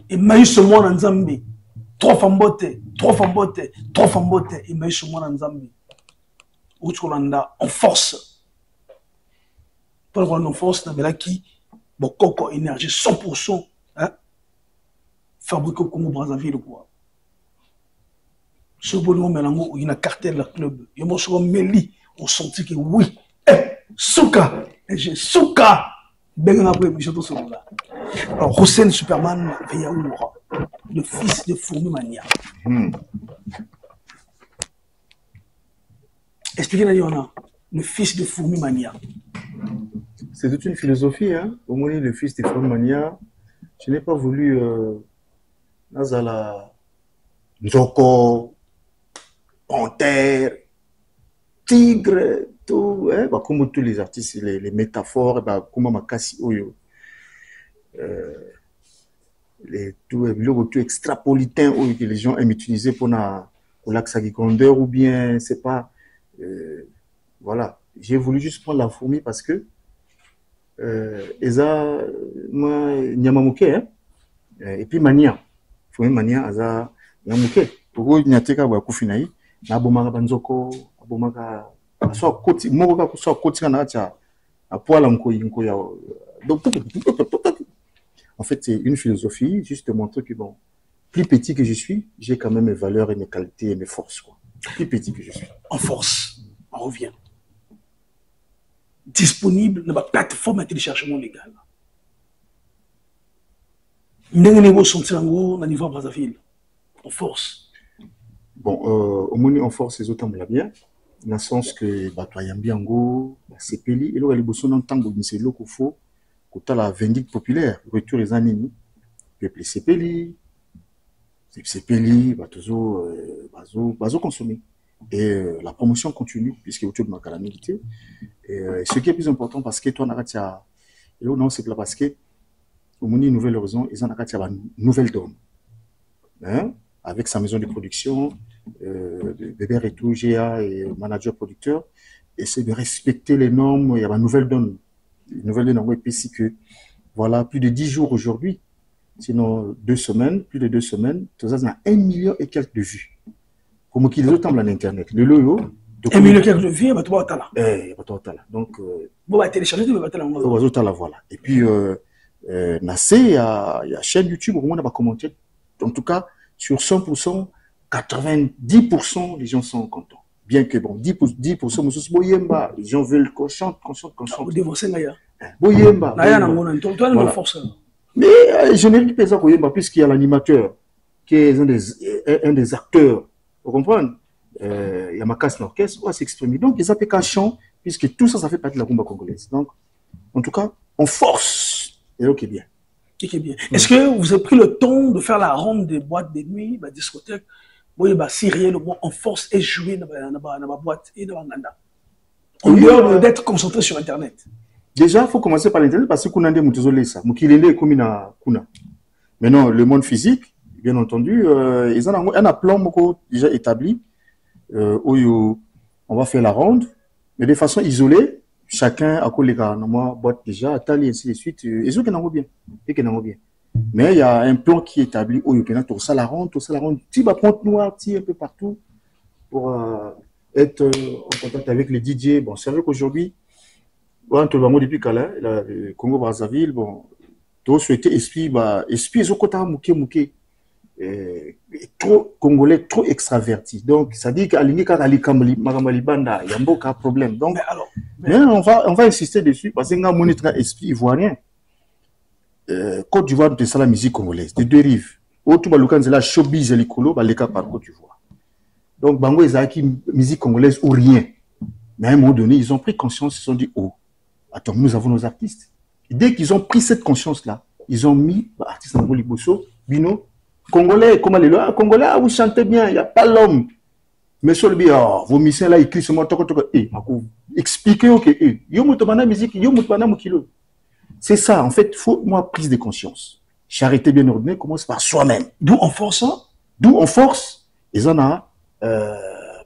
Speaker 1: Et maïs ce mois en Zambie. 3 femmes bottes, 3 femmes bottes, 3 femmes bottes. Et maïs ce mois en Zambie. Outolanda, on force. Pour qu'on force, on a qui Bokoko énergie 100%. Hein? Fabriqué au Congo Brazzaville quoi. Ce bon moment il y a un cartel de club. Il y a un Meli, on sentit que oui. Souka, j'ai Souka. Ben après émission tout ça là. Alors Hussein Superman Veyaoura, le fils de Fourmi Mania. Expliquez-nous le fils de Fourmi Mania.
Speaker 6: C'est toute une philosophie, hein. Au moins le fils de Fourmi Mania, je n'ai pas voulu Nazala Njoko, panthère, tigre, tout, hein, bah, comme tous les artistes, les métaphores, bah, comme Makasi Oyo, tout extrapolitain que les gens aiment utiliser pour l'accès grandeur ou bien, c'est pas, voilà. J'ai voulu juste prendre la fourmi parce que, Eza, moi, Nyamamuke, hein, et puis Mania, fourmi Mania, Eza, Nyamamuke, pour eux, Nyateka, Kufinaï, Nabomaka Banzoko, Abomaka, soit côté, moi, soit côté, à poil en koya. Donc, en fait, c'est une philosophie, juste de montrer que bon, plus petit que je suis, j'ai quand même mes valeurs et mes qualités et mes forces, quoi. Plus petit que je suis.
Speaker 1: En force, on revient. Disponible dans ma plateforme de téléchargement légal. Nous avons sentir en niveau Brazzaville. En force.
Speaker 6: Bon, au moins, en force, les autres, on l'a bien. Dans le sens que, bah, toi, Yambiango, CPLI, et là, les bossons dans le temps, c'est là qu'il faut, que la vindicte populaire, retour les animaux, peuple CPLI, bah, toujours, bazo consommer. Et la promotion continue, puisqu'il y a autour de ma calamité. Et ce qui est plus important, parce que toi, Naratia, et là, non, c'est là, parce que, au moins, une nouvelle horizon, ils ont une nouvelle donne. Hein? Avec sa maison de production, Bébert et tout, GA et manager producteur, essaie de respecter les normes. Il y a une nouvelle donne. Une nouvelle donne en web, ici que, voilà, plus de 10 jours aujourd'hui, sinon 2 semaines, plus de 2 semaines, tout ça, on a 1 million et quelques de vues. Comme qu'il y a autant dans l'internet. Le loyo.
Speaker 1: 1 million et quelques de vues, il va tout voir là.
Speaker 6: Donc,
Speaker 1: bon, va télécharger, il va tout
Speaker 6: là. Voilà. Et puis, Nassé, il y a chaîne YouTube, au moins, on va commenter. En tout cas, sur 100%, 90%, les gens sont contents. Bien que, bon, 10%, les gens veulent qu'on chante.
Speaker 1: Vous dévancez Naya.
Speaker 6: Boyemba. Mais je n'ai pas ça Boyemba, puisqu'il y a l'animateur, qui est un des acteurs. Vous comprenez? Il y a ma casse l'orchestre, on va s'exprimer. Donc, ils appellent qu'un chant, puisque tout ça, ça fait partie de la rumba congolaise. Donc, en tout cas, on force. Et donc, c'est bien.
Speaker 1: Est-ce que vous avez pris le temps de faire la ronde des boîtes de nuit, des discothèques, si réel, on force et jouer dans la boîte et dans la en dehors d'être concentré sur Internet?
Speaker 6: Déjà, il faut commencer par l'Internet parce que qu'on a des moutons ça. Moukilele est comme kuna. Maintenant, le monde physique, bien entendu, ils ont un plan déjà établi où on va faire la ronde, mais de façon isolée. Chacun a collé moi boîte déjà, Atali, ainsi de suite. Ils ont bien. Mais il y a un plan qui est établi où il y a tout ça la ronde, tu vas prendre noir, un peu partout pour être en contact avec les DJ. Bon, c'est vrai qu'aujourd'hui, depuis le Congo Brazzaville, bon, tout souhaité esprit, ils ont côté mouké, trop congolais, trop extraverti. Donc, ça dit qu'à l'Indica, Magambalibanda, il y a un problème. Donc, mais on va insister dessus parce que nous avons un esprit ivoirien. Côte d'Ivoire, c'est la musique congolaise, de deux rives. Autour de la showbiz et l'écolo, les cas par Côte d'Ivoire. Donc, Bango, ils ont musique congolaise ou rien. Mais à un moment donné, ils ont pris conscience, ils se sont dit, oh, attends, nous avons nos artistes. Et dès qu'ils ont pris cette conscience-là, ils ont mis, artistes Nango Liboso, Bino, Congolais, comment les lois, Congolais, vous chantez bien, il n'y a pas l'homme. Mais sur le bien, vos missions là, écrits sur moi, expliquez, ok, yo moutomana musique, yo moutomana moukilo. C'est ça, en fait, il faut, moi, prise de conscience. charité bien ordonnée commence par soi-même.
Speaker 1: D'où on force ça.
Speaker 6: D'où on force. Et on a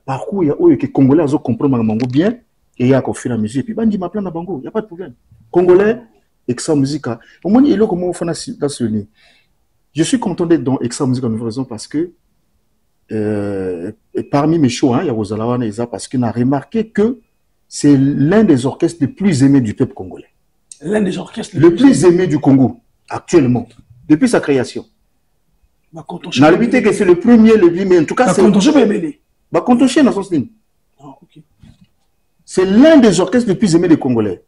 Speaker 6: parcours, il y a où les Congolais ont compris Mango bien et il y a qu'on fait la musique. Et puis, bandi m'a plein de Bango, il n'y a pas de problème. Congolais, Exa Musica. Au moins, il y a comment on fait dans ce nid. Je suis content d'être dans Exa Musica en raison parce que parmi mes shows, il y a Rosalawana et ça parce qu'on a remarqué que c'est l'un des orchestres les plus aimés du peuple congolais.
Speaker 1: L'un des orchestres
Speaker 6: le plus aimé du Congo, actuellement, depuis sa création. On a l'habitude que c'est le premier, mais en tout cas, c'est. C'est l'un des orchestres les plus aimés des Congolais.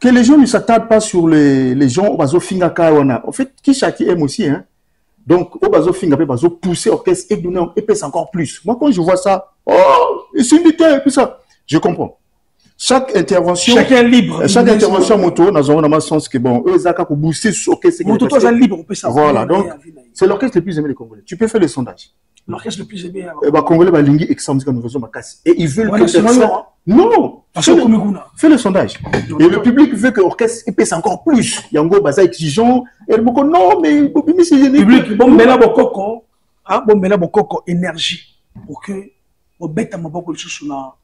Speaker 6: Que les gens ne s'attardent pas sur les gens au Bazo Fingaka. En fait, qui chacun aime aussi. Hein? Donc, au Bazo Fingaka, Bazo pousser l'orchestre et donner un épaisse encore plus. Moi, quand je vois ça, oh, et c'est une idée, et puis ça, je comprends. Chaque intervention,
Speaker 1: chacun libre.
Speaker 6: Chaque intervention moto, nous avons le sens que bon, eux, pour booster ce orchestre.
Speaker 1: Moto, toi, libre, on peut savoir.
Speaker 6: Voilà, donc, c'est l'orchestre le plus aimé des Congolais. Tu peux faire le sondage.
Speaker 1: L'orchestre le plus aimé.
Speaker 6: Et bah, Congolais, bah, Lingi, Exam, et ils veulent
Speaker 1: que
Speaker 6: ça. Non! Fais le sondage. Et le public veut que l'orchestre épaisse encore plus. Il y a un gros bazar exigeant. Et le beaucoup, non, mais c'est
Speaker 1: public, bon, mais là, beaucoup, énergie. Pour que, on bête à ma beaucoup de choses sur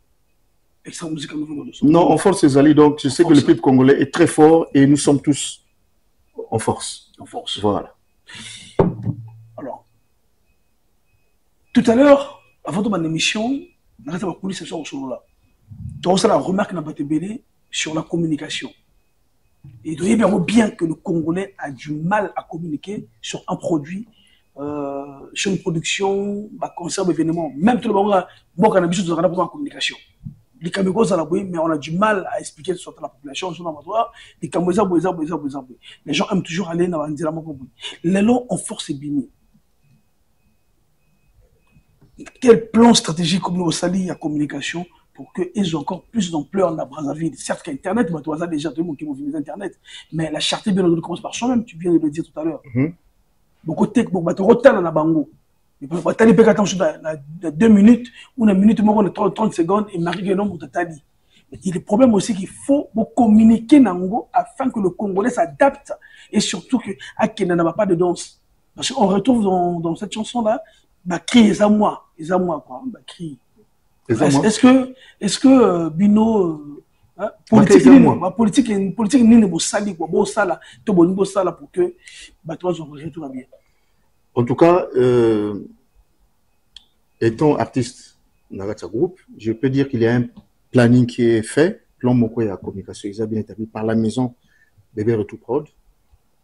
Speaker 1: Extra Musique Nouvelle.
Speaker 6: Non, on force les alliés, donc je sais que le peuple congolais est très fort et nous sommes tous en force.
Speaker 1: En force.
Speaker 6: Voilà.
Speaker 1: Alors, tout à l'heure, avant de mon émission, on a la police sur ce là. Tu as la remarque sur la communication. Et il doit bien que le Congolais a du mal à communiquer sur un produit, sur une production, concert, événement. Même tout le monde a l'habitude de regarder en communication. Les Camerounais, mais on a du mal à expliquer sur la population. Les Camerounais, les gens aiment toujours aller dans la les lots en force et bini. Quel plan stratégique comme nous salit la communication pour qu'ils aient encore plus d'ampleur dans la Brazzaville? Certes qu'Internet, tu as déjà tout le monde qui mobilise Internet, mais la charité bien commence par soi-même, tu viens de le dire tout à l'heure. Beaucoup de techniques, beaucoup de retard dans la bango. Tu as 2 minutes, ou 1 minute, 30 secondes, et Marie Guénon pour t'ali. Il y a le problème aussi qu'il faut communiquer Nango afin que le Congolais s'adapte et surtout qu'il n'y a pas de danse. Parce qu'on retrouve dans cette chanson-là, cri, ils à moi, quoi, cri. Est-ce que Bino, politique n'est pas sali, quoi, sala, tout bon, sala pour que, toi, tout va bien.
Speaker 6: En tout cas, étant artiste dans ce groupe, je peux dire qu'il y a un planning qui est fait, plan Moko et la communication, ils ont bien établi par la maison Bébé Retour Prod.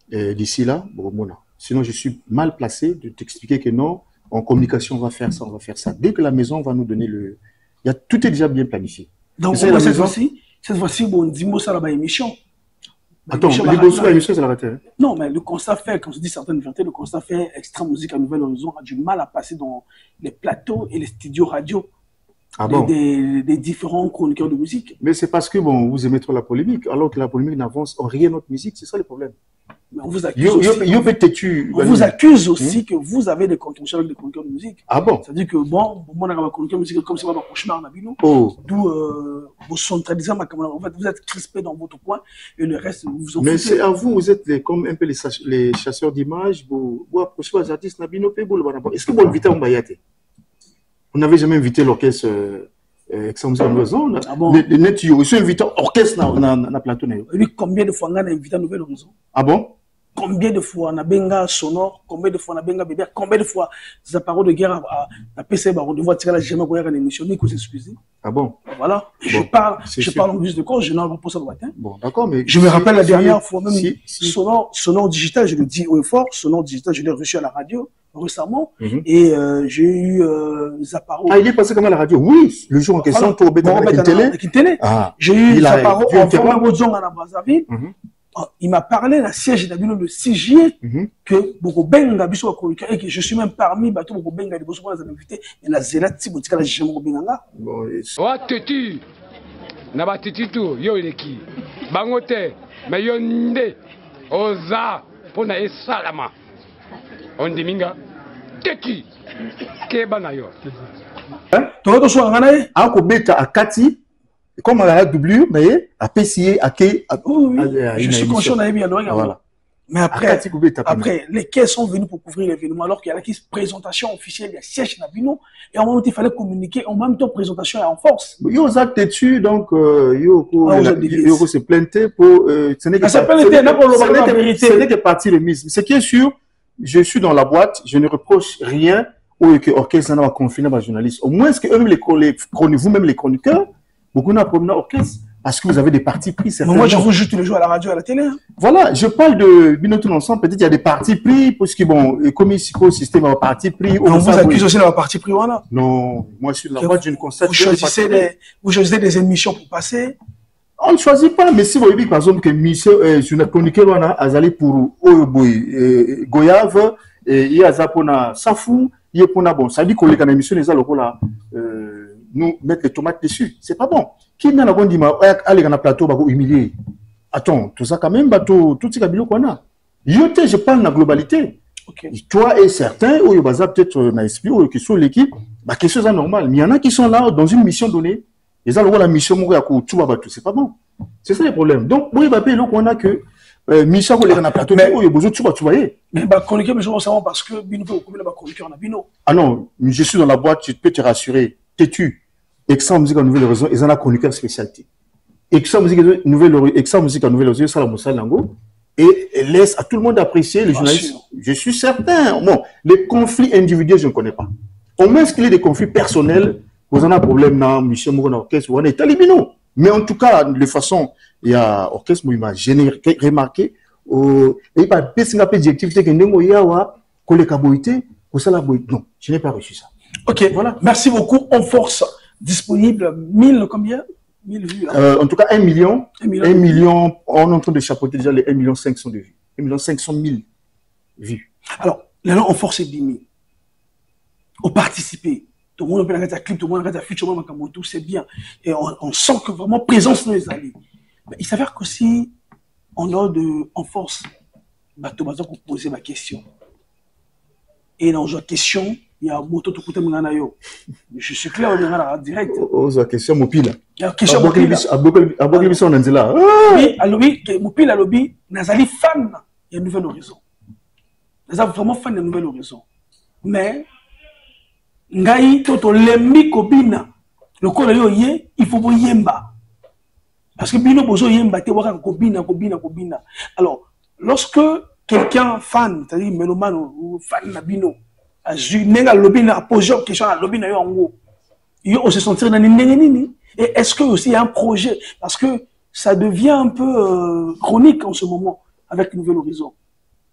Speaker 6: D'ici là, bon, sinon je suis mal placé de t'expliquer que non, en communication on va faire ça, on va faire ça. Dès que la maison va nous donner tout est déjà bien planifié.
Speaker 1: Donc cette fois-ci, bon, dis-moi ça là-bas émission.
Speaker 6: Attends, l'émission, c'est la raté.
Speaker 1: Non, mais le constat fait, comme je dis certaines vérités, le constat fait Extra Musique à Nouvelle Horizon a du mal à passer dans les plateaux et les studios radio des différents chroniqueurs de musique.
Speaker 6: Mais c'est parce que bon, vous aimez trop la polémique, alors que la polémique n'avance en rien notre musique, c'est ça le problème.
Speaker 1: Mais on vous accuse aussi, que vous avez des contentions avec des chroniqueurs de musique.
Speaker 6: Ah bon?
Speaker 1: C'est-à-dire que bon, moi, on a un chroniqueur de musique comme si on avait un cauchemar dans Bino. D'où vous centralisez ma caméra. En fait, vous êtes crispé dans votre coin et le reste, vous vous en foutez.
Speaker 6: Mais c'est à vous, vous êtes comme un peu les chasseurs d'images, vous approchez les artistes dans Bino. Est-ce que vous invitez en Bayate? Vous n'avez jamais invité l'orchestre Extra Musique Nouvelle Horizon?
Speaker 1: Ah bon?
Speaker 6: Les Netio, ils sont invités orchestre dans le plateau.
Speaker 1: Oui, combien de fois on a invité à Nouvelle Horizon?
Speaker 6: Ah bon?
Speaker 1: Combien de fois on a benga sonore, combien de fois on a benga bébé, combien de fois des appareils de guerre à PC, on devrait tirer la jamais quoi une émission, ni qu'on s'excuse.
Speaker 6: Ah bon?
Speaker 1: Voilà. Bon, je parle en plus de corps, je n'en pas ça le matin.
Speaker 6: Bon, d'accord, mais.
Speaker 1: Je me rappelle la dernière fois même, sonore digital, je le dis haut et fort, sonore digital, je l'ai reçu à la radio récemment, et j'ai eu Zaparo.
Speaker 6: Ah, il est passé comme à la radio? Oui, le jour en question, pour mettre avec une télé.
Speaker 1: J'ai eu Zaparo en format Bozong à la Brazzaville. Il m'a parlé la siège d'Abino le 6 juillet que beaucoup benga biso a chroniqueur et que je suis même parmi bateau beaucoup benga de bosso pour les invités et la zelati botika la jamais benga.
Speaker 3: Wa teti na ba teti tout yo eleki bangote mais yo nde oza pona esalama on diminga teti keba na yo
Speaker 1: to so ngana
Speaker 6: a ko beta akati comme à la doublure, mais à PCA, à K.
Speaker 1: Je suis conscient d'aller bien loin.
Speaker 6: Voilà.
Speaker 1: Mais après, les caisses sont venues pour couvrir l'événement, alors qu'il y a la présentation officielle, il y a siège Nabino, et en même temps, il fallait communiquer, en même temps, présentation est en force.
Speaker 6: Il y a des dessus, donc, il y a se plainter pour, ce n'est que partie remise. Ce qui est sûr, je suis dans la boîte, je ne reproche rien au orchestre n'a pas confiné par journaliste. Au moins, est-ce que vous-même les chroniqueurs, beaucoup n'ont pas orchestre? Parce que vous avez des partis pris.
Speaker 1: Mais moi, je vous joue tous les jours à la radio, à la télé. Hein.
Speaker 6: Voilà, je parle de Binoton ensemble. Peut-être qu'il y a des partis pris, parce que bon, comme ici, le système a parti pris.
Speaker 1: On vous accuse aussi d'avoir parti pris, voilà.
Speaker 6: Non, moi, je suis de la boîte, je ne constate
Speaker 1: pas. Vous choisissez des émissions pour passer.
Speaker 6: On ne choisit pas, mais si vous voyez, par exemple, que Michel, je n'ai chroniqué, on a allé pour Oyoboy, Goyave, et il y a Zapona Safou, il y a Pona bon. Ça dit qu'on les a émission, les allo là, nous mettre les tomates dessus. C'est pas bon. Qui n'a pas dit, allez, dans le plateau, bah, humilier. Attends, tout ça quand même, bah, tout ce qu'il qu'on a. Je parle de la globalité. Okay. Toi et certains, ou il peut-être dans l'esprit, ou qui sont l'équipe, bah, quelque chose de normal. Mais il y en a qui sont là, dans une mission donnée. Ils ont la mission, c'est pas bon. C'est ça le problème. Donc, oui, il va payer qu'on a que, Michel, on est dans le plateau, mais il y a besoin de tout, tu voyais. Mais, bah, chroniqueur, mais je veux savoir parce que, Bino, combien de chroniqueurs on a Bino? Ah non, je suis dans la boîte, je peux te rassurer. Têtu. Excellent musique en nouvelle horizon, ils en ont chroniqueur spécialité. Excellent musique en nouvelle horizon, ça la Moussa Lango. Et laisse à tout le monde apprécier les journalistes. Je suis certain. Bon, les conflits individuels, je ne connais pas. Au moins, qu'il y ait des conflits personnels, vous en avez un problème dans Michel Mourou, orchestre, vous en avez talibino. Mais en tout cas, de façon, il y a orchestre, il m'a remarqué, et il y a des activités qui n'ont non, je n'ai pas reçu ça.
Speaker 1: Ok, voilà. Merci beaucoup. On force disponible 1000 combien 1000 vues là.
Speaker 6: En tout cas 1 million. 1 million, on est en train de chapeauter déjà les 1 500 000 de vues. 1 500 000 vues.
Speaker 1: Alors, là, on force 10 000. On participe. Tout le monde a fait un clip, tout le monde a fait un futur, tout c'est bien. Et on sent que vraiment présence dans les alliés. Mais il s'avère qu'aussi, on force, bateau pour poser ma question. Et dans une question, il y a moto tout côté yo. Je suis clair, on est en direct.
Speaker 6: Oh, c'est question mopila.
Speaker 1: Il y a question mopila.
Speaker 6: Abogli son nanzela.
Speaker 1: Oui, alobi mopila alobi nazali fan de Nouvel Horizon. Nazali vraiment fan de Nouvel Horizon. Mais ngai toto lembi kobina. Le ko yo yé, il faut bo yemba. Parce que bino bozo yemba te waka kobina. Alors, lorsque quelqu'un fan, c'est-à-dire mélomane ou fan na bino nenga lobby na poser question à lobby na yo ango yo se sentir dans nini et est-ce que aussi il y a un projet parce que ça devient un peu chronique en ce moment avec Nouvel Horizon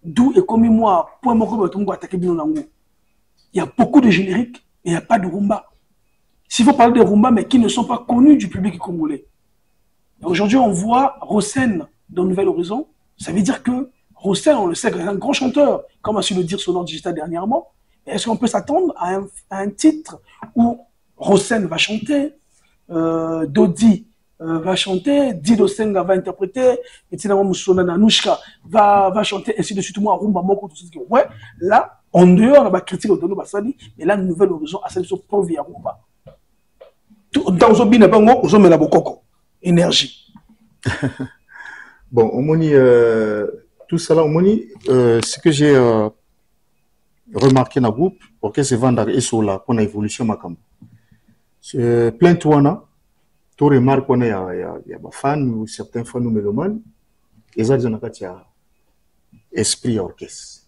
Speaker 1: d'où et comme moi pour moi comme tout attaquer bino nango il y a beaucoup de génériques mais il n'y a pas de rumba s'il faut parler de rumba mais qui ne sont pas connus du public congolais aujourd'hui on voit Rosen dans Nouvel Horizon ça veut dire que Rosen on le sait c'est un grand chanteur comme a su le dire Sonore Digital dernièrement. Est-ce qu'on peut s'attendre à un titre où Rosen va chanter, Dodi va chanter, Dido Senga va interpréter, Etina Moussona Nanouchka va chanter, ainsi de suite, moi, Rumba Moko, tout ça. Ouais, là, en dehors, on va critiquer Otono Bassali, mais là, Nouvel Horizon a celle de Provia Rumba. Dans Zobi Nabango, on met la Bokoko. Énergie.
Speaker 6: Bon, au moni, tout ça là, au moni, ce que j'ai remarqué dans le groupe, pour que c'est vendre et sur la pour l'évolution macam. Plein de toi, tu remarques qu'on y a des fans ou certains fans ou mélomanes, et ça, ils ont un esprit orchestre.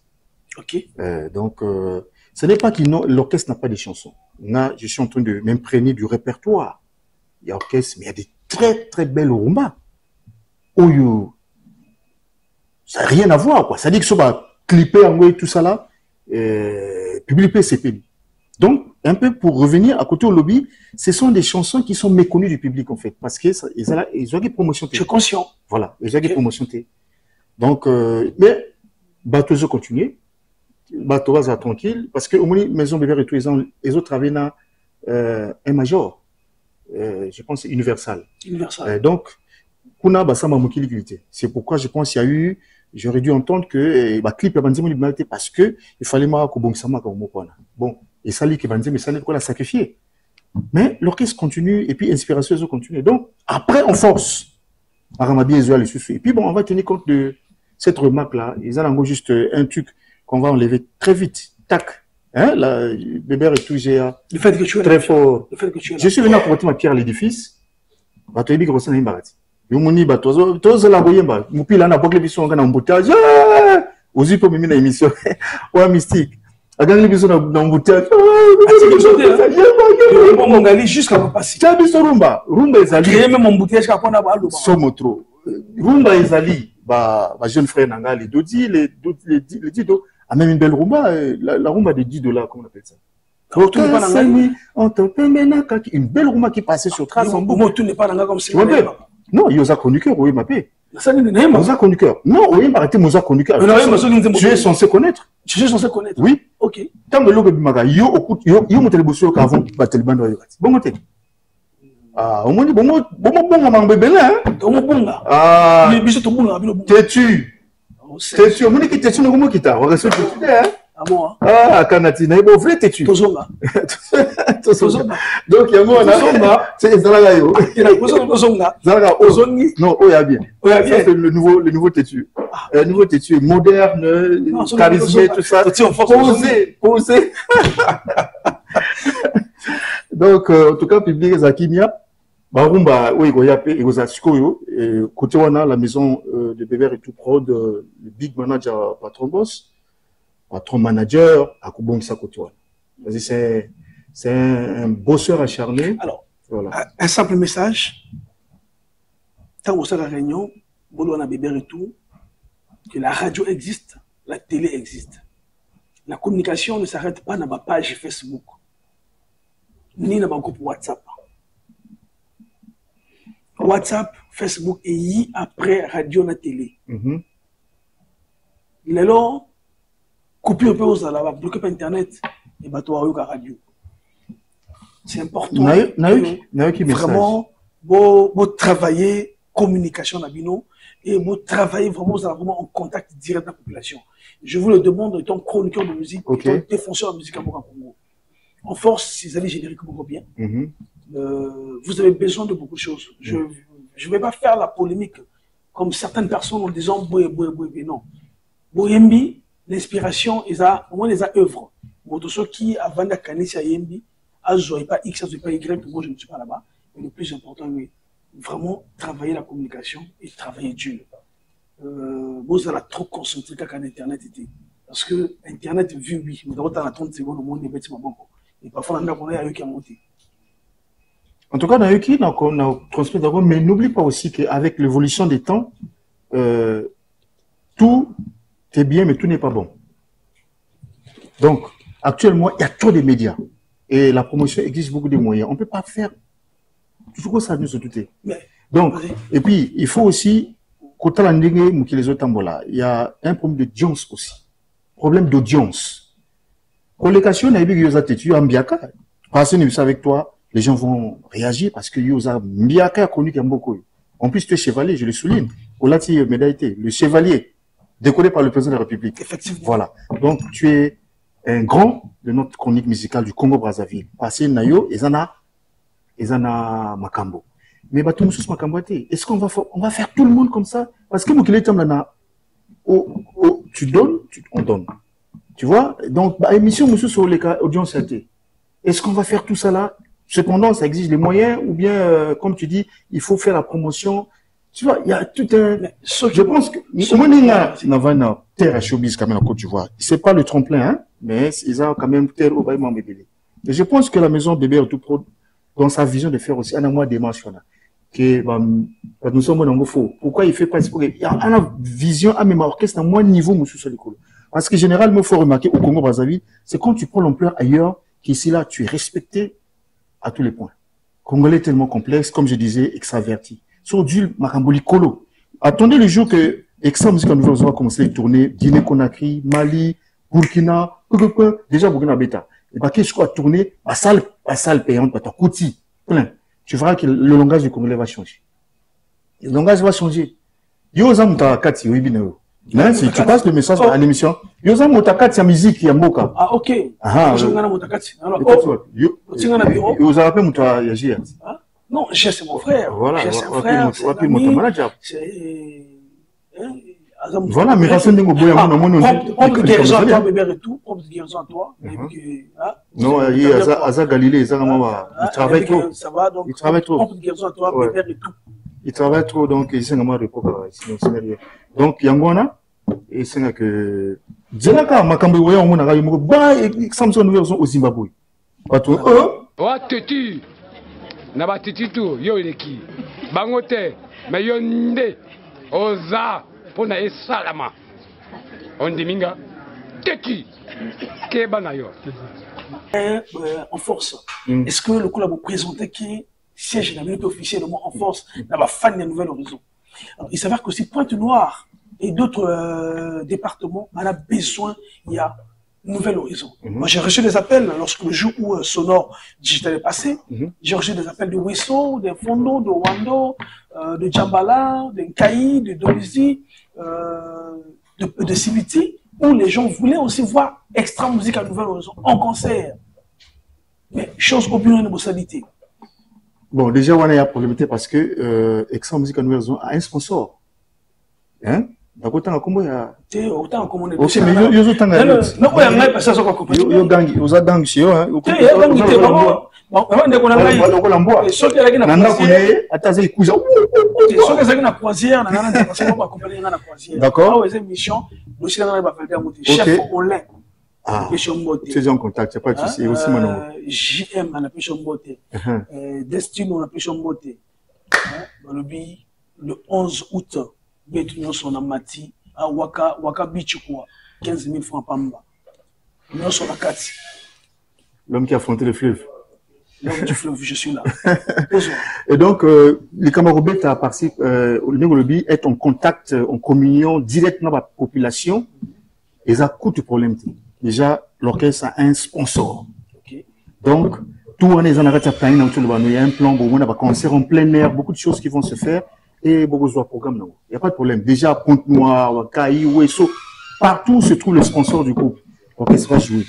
Speaker 1: Ok.
Speaker 6: Donc, ce n'est pas que l'orchestre n'a pas de chansons. Là, je suis en train de m'imprégner du répertoire. Il y a orchestre, mais il y a des très très belles rumba. Oh, ça n'a rien à voir, quoi. Ça dit que ça va clipper en et tout ça là. Publier PCP. Donc, un peu pour revenir à côté au lobby, ce sont des chansons qui sont méconnues du public en fait, parce qu'ils ont des promotions.
Speaker 1: Je suis conscient.
Speaker 6: Voilà, ils ont des promotions. Donc, mais bateau va continuer, bateau va tranquille, parce que au moins maison bébé et tout les autres travaillent dans un major, je pense universal.
Speaker 1: Universal.
Speaker 6: Donc, kuna basama mokili. C'est pourquoi je pense qu'il y a eu. J'aurais dû entendre que clip parce que il fallait bon et ça qui mais ça n'est quoi la sacrifier mais l'orchestre continue et puis inspiration continue donc après on force et puis bon on va tenir compte de cette remarque-là, ils ont juste un truc qu'on va enlever très vite. Tac. Hein, la Bébert et tout, j'ai
Speaker 1: le fait que tu es
Speaker 6: très fort.
Speaker 1: Le fait que tu es là.
Speaker 6: Je suis venu apporter ma pierre à l'édifice. Bato ebi grossa na imbarati. Yo moni bato tozo la boyemba. Mupila na bokle biso ngana embouteillage. Ozi po mimi na émission. Wa mystique. Agangi biso na embouteillage.
Speaker 1: On a jusqu'à passer.
Speaker 6: Tu as vu rumba? Rumba ezali.
Speaker 1: Créer même embouteillage qu'à prendre à l'eau.
Speaker 6: Somotro. Rumba ezali. Ba jeune frère nanga les dodi les dido. A même une belle rumba, la rumba de $10, comment on appelle ça? Une belle rumba qui passait sur trace en boucle.
Speaker 1: Tu n'es pas dans comme ça.
Speaker 6: Non, il y a un conducteur, oui, ma paix. Moza conducteur. Non, oui, arrêtez Moza conducteur. Tu es censé connaître.
Speaker 1: Je suis censé connaître.
Speaker 6: Oui.
Speaker 1: Ok.
Speaker 6: Tant que l'eau bimaga, yo mon télébossio qu'avant battre bando yo. Bon côté. Ah, au moins bon bébé là.
Speaker 1: Bon bonga.
Speaker 6: Ah.
Speaker 1: Mais biso to bonga,
Speaker 6: T'es-tu? T'es-tu? Mon équipe t'es-tu no qui t'a. On reste tu hein.
Speaker 1: Ah bon.
Speaker 6: Ah, Kanati, na bon vrai t'es-tu?
Speaker 1: Tozonga.
Speaker 6: Donc il y a moi là. C'est Zalaga yo.
Speaker 1: Il a Tozonga.
Speaker 6: Zalaga Ozongi. Non, oh ya bien. Ça c'est le nouveau têtu. Le nouveau têtu moderne, charismatique tout ça. Posé. Donc en tout cas public Zakimia Barumba oui goyape et Gozasikoyo et côté wana la maison de Bébert et tout prod le big manager patron boss patron manager à Kubongisa côté wana. C'est un bosseur acharné.
Speaker 1: Alors
Speaker 6: voilà.
Speaker 1: Un simple message. Tant au sein de la réunion, Bolo a Bébert et tout, que la radio existe, la télé existe. La communication ne s'arrête pas dans ma page Facebook, ni dans ma groupe WhatsApp. WhatsApp, Facebook et après radio et télé. Lelo, couper un peu aux alabas, bloquer par Internet et bateau à radio. C'est important. Vraiment, vous travailler communication d'Abino et vous travaillez vraiment en contact direct avec la population. Je vous le demande, étant chroniqueur de musique, étant défenseur de musique à Congo. En force, ces années génériques beaucoup bien. Vous avez besoin de beaucoup de choses. Je ne vais pas faire la polémique comme certaines personnes en disant non. Boyembi, l'inspiration, au moins les œuvres. Pour ceux qui, avant de canner à Yembi, n'ont pas X, n'ont pas Y, moi je ne suis pas là-bas. Mais le plus important, oui, vraiment travailler la communication et travailler dur. Vous allez trop concentrer quand Internet était. Parce que Internet, vu, oui, mais d'abord, dans 30 secondes, au moins, il y a bon. Et parfois, on a eu qui a monté.
Speaker 6: En tout cas, on a eu qui, on a transmis d'abord, mais n'oublie pas aussi qu'avec l'évolution des temps, tout est bien, mais tout n'est pas bon. Donc, actuellement, il y a trop de médias. Et la promotion exige beaucoup de moyens. On ne peut pas faire toujours ça, nous se douter. Donc, et puis, il faut aussi, il y a un problème d'audience aussi. Problème d'audience. Colocation, passer avec toi, les gens vont réagir parce que Yosa Mbiaka a connu beaucoup. En plus, tu es chevalier, je le souligne. Olati médaillé, le chevalier, décoré par le président de la République.
Speaker 1: Effectivement.
Speaker 6: Voilà. Donc, tu es un grand de notre chronique musicale du Congo-Brazzaville. Passé Nayo, Ezana Makambo. Mais bah, tout le monde Makambo. Est-ce qu'on va faire tout le monde comme ça? Parce que Moukile Tamlana, tu donnes, on donne. Tu vois? Donc, bah, émission, monsieur, sur les cas, audience, est-ce qu'on va faire tout ça là? Cependant, ça exige les moyens, ou bien, comme tu dis, il faut faire la promotion. Tu vois, il y a tout un... Je pense que... Moi, terre à showbiz, quand même, en Côte d'Ivoire. C'est pas le tremplin, hein, mais ils ont quand même terre au baillement bébé. Et je pense que la maison Bébert tout pro, dans sa vision de faire aussi un mois dimensionnel, que, nous sommes en faux. Pourquoi il fait pas, il y a une vision, à même orchestre, à moins niveau, monsieur Solikolo. Parce que généralement, il faut remarquer au Congo-Brazzaville, c'est quand tu prends l'ampleur ailleurs, qu'ici là, tu es respecté à tous les points. Congolais est tellement complexe, comme je disais, extraverti. Sur du Maramboli Kolo. Attendez le jour que Extra Musique Nouvelle va commencer à tourner, Guinée-Conakry, Mali, Burkina, déjà Burkina Beta. Et bah, qu'est-ce qu'on va tourner, à salle payante, à Kouti, plein. Tu verras que le langage du Congolais va changer. Le langage va changer. Yozam Takati, si tu passes le message à l'émission, Yozam Motakati, c'est musique, il y a Moka.
Speaker 1: Ah, ok.
Speaker 6: Ah,
Speaker 1: non, c'est mon frère.
Speaker 6: Voilà,
Speaker 1: c'est mon frère.
Speaker 6: Voilà, mais Racine Dengo Boya,
Speaker 1: propre de guérison à toi, bébé et tout, propre de guérison à toi.
Speaker 6: Non, il y a Aza Galilée, il travaille trop.
Speaker 1: Ça va, donc,
Speaker 6: il travaille trop.
Speaker 1: Propre de guérison à toi, bébé et tout.
Speaker 6: Il travaille trop, donc il s'est nommé repos. Donc, Yangwana, et c'est que. Djenaka, Makambi, on a eu Samson au Zimbabwe. Pas tout.
Speaker 3: Titi, Naba Titi tout, yo leki. Bangote, mais yo nde, oza, pour na salama. On dit minga, Titi, keba yo.
Speaker 1: En force. Est-ce que le coup là vous présentez qui siège dans l'unité officiellement en force dans la fan de Nouvel Horizon? Il s'avère qu'aussi Pointe-Noire et d'autres départements, on a besoin, il y a Nouvel Horizon. Moi, j'ai reçu des appels lorsque le jour où Sonore Digital est passé. J'ai reçu des appels de Wesso, de Fondo, de Wando, de Djambala, de Nkaï, de Dolizi, de Sibiti, où les gens voulaient aussi voir Extra Musique à Nouvel Horizon en concert. Mais chose aucune de
Speaker 6: bon, déjà, on a une problématique parce que Extra Musique à Nouvel Horizon a un sponsor. Hein? Donc, autant comme il y a.
Speaker 1: Autant comme on est.
Speaker 6: Aussi, mais il y a autant de.
Speaker 1: Non, il y a un passage au compagnie.
Speaker 6: Il y a gang, il y a gang, il y a gang.
Speaker 1: Il y a gang, il y a gang. Bon, on a gang. Et ceux qui ont la croisière.
Speaker 6: Attends, il couche.
Speaker 1: Ceux qui ont la croisière, on a la compagnie la croisière.
Speaker 6: D'accord.
Speaker 1: Ah, mission. Nous sommes dans la chef au lait.
Speaker 6: Ah, c'est en contact, c'est pas de souci. Aussi, maintenant.
Speaker 1: JM, on a pu chamboter. Destiny, on a pu chamboter. Le 11 août, nous sommes en Mati, à Waka Beach, 15 000 francs Pamba. Nous sommes à Kati.
Speaker 6: L'homme qui a affronté le fleuve.
Speaker 1: L'homme du fleuve, je suis là.
Speaker 6: Et donc, les camarades le Négolobi est en contact, en communion directe avec la population. Et ça coûte le problème. Déjà, l'orchestre a un sponsor. Donc, tout en ayant arrêté à planer, il y a un plan, il y a un concert en plein air, beaucoup de choses qui vont se faire. Et beaucoup de programmes. Il n'y a pas de problème. Déjà, Pointe-Noire, Kaï, Ouesso, partout se trouve le sponsor du groupe. L'orchestre va jouer.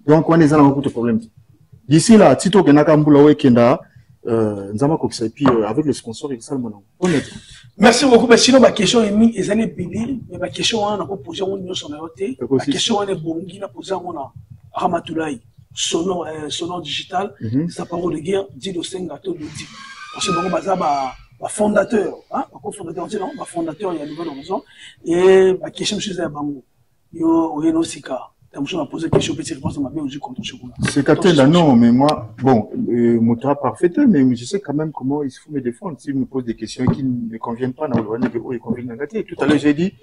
Speaker 6: Donc, on est beaucoup de problèmes. D'ici là, Tito Kenakambula Wekenda, avec le sponsor, il est
Speaker 1: merci beaucoup. Mais sinon, ma question est mise, les années béliers, mais ma question, on a posé une question sur la question, est bongi, on a posé à Ramatoulaye, sonore digital, sa parole de guerre, dit de Sengato, de dit. Parce que bon, fondateur, hein, fondateur, il y a Nouvel Horizon, et ma question, je suis à Bango, yo, no sika.
Speaker 6: C'est capté là, non, mais moi, bon, mon travail parfait, mais je sais quand même comment il faut me défendre. S'il me pose des questions qui ne conviennent pas, tout à l'heure, j'ai dit,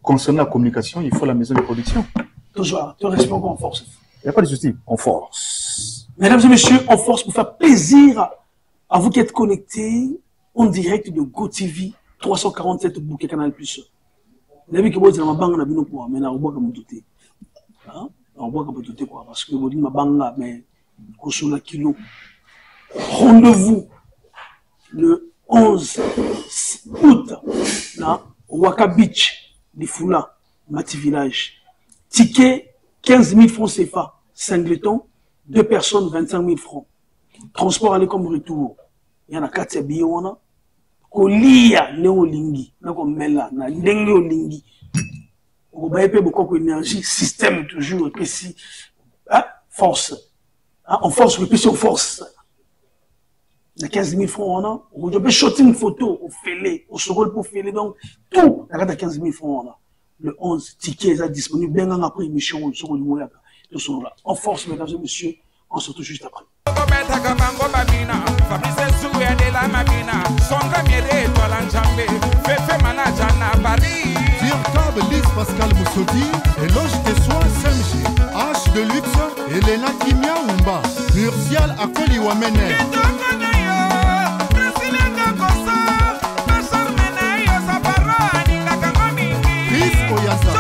Speaker 6: concernant la communication, il faut la maison de production.
Speaker 1: Toujours, tu restes encore en force.
Speaker 6: Il n'y a pas de souci, en force.
Speaker 1: Mesdames et messieurs, en force, pour faire plaisir à vous qui êtes connectés en direct de GoTV 347 bouquet Canal+. Vous avez vu que vous êtes dans ma banque, mais on a comme douté. On voit qu'on peut douter quoi, parce que vous dites ma banga, mais sur la kilo. Rendez-vous le 11 août, là, Waka Beach, des Foula, Mati Village. Ticket 15 000 francs CFA, singleton, 2 personnes 25 000 francs. Transport aller comme retour. Il y en a 4 billets, on a. Kolia, Néo Lingi, Nakomela, na Dengue Lingi. On va payer beaucoup d'énergie, système toujours, et puis force. En force, le PC en force. Il y a 15 000 francs, on a. On peut shooter une photo, au fêlé, au second pour fêler, donc tout. Il y a 15 000 francs, on a. Le 11, ticket est disponible, bien après l'émission, on sera là. En force, mesdames et messieurs, on se retrouve juste après.
Speaker 4: Lise Pascal Moussoudi, éloge de soi Semji, H de luxe, Elena Kimia Umba, Murcial Akoli Wamene. Chris Oyaza.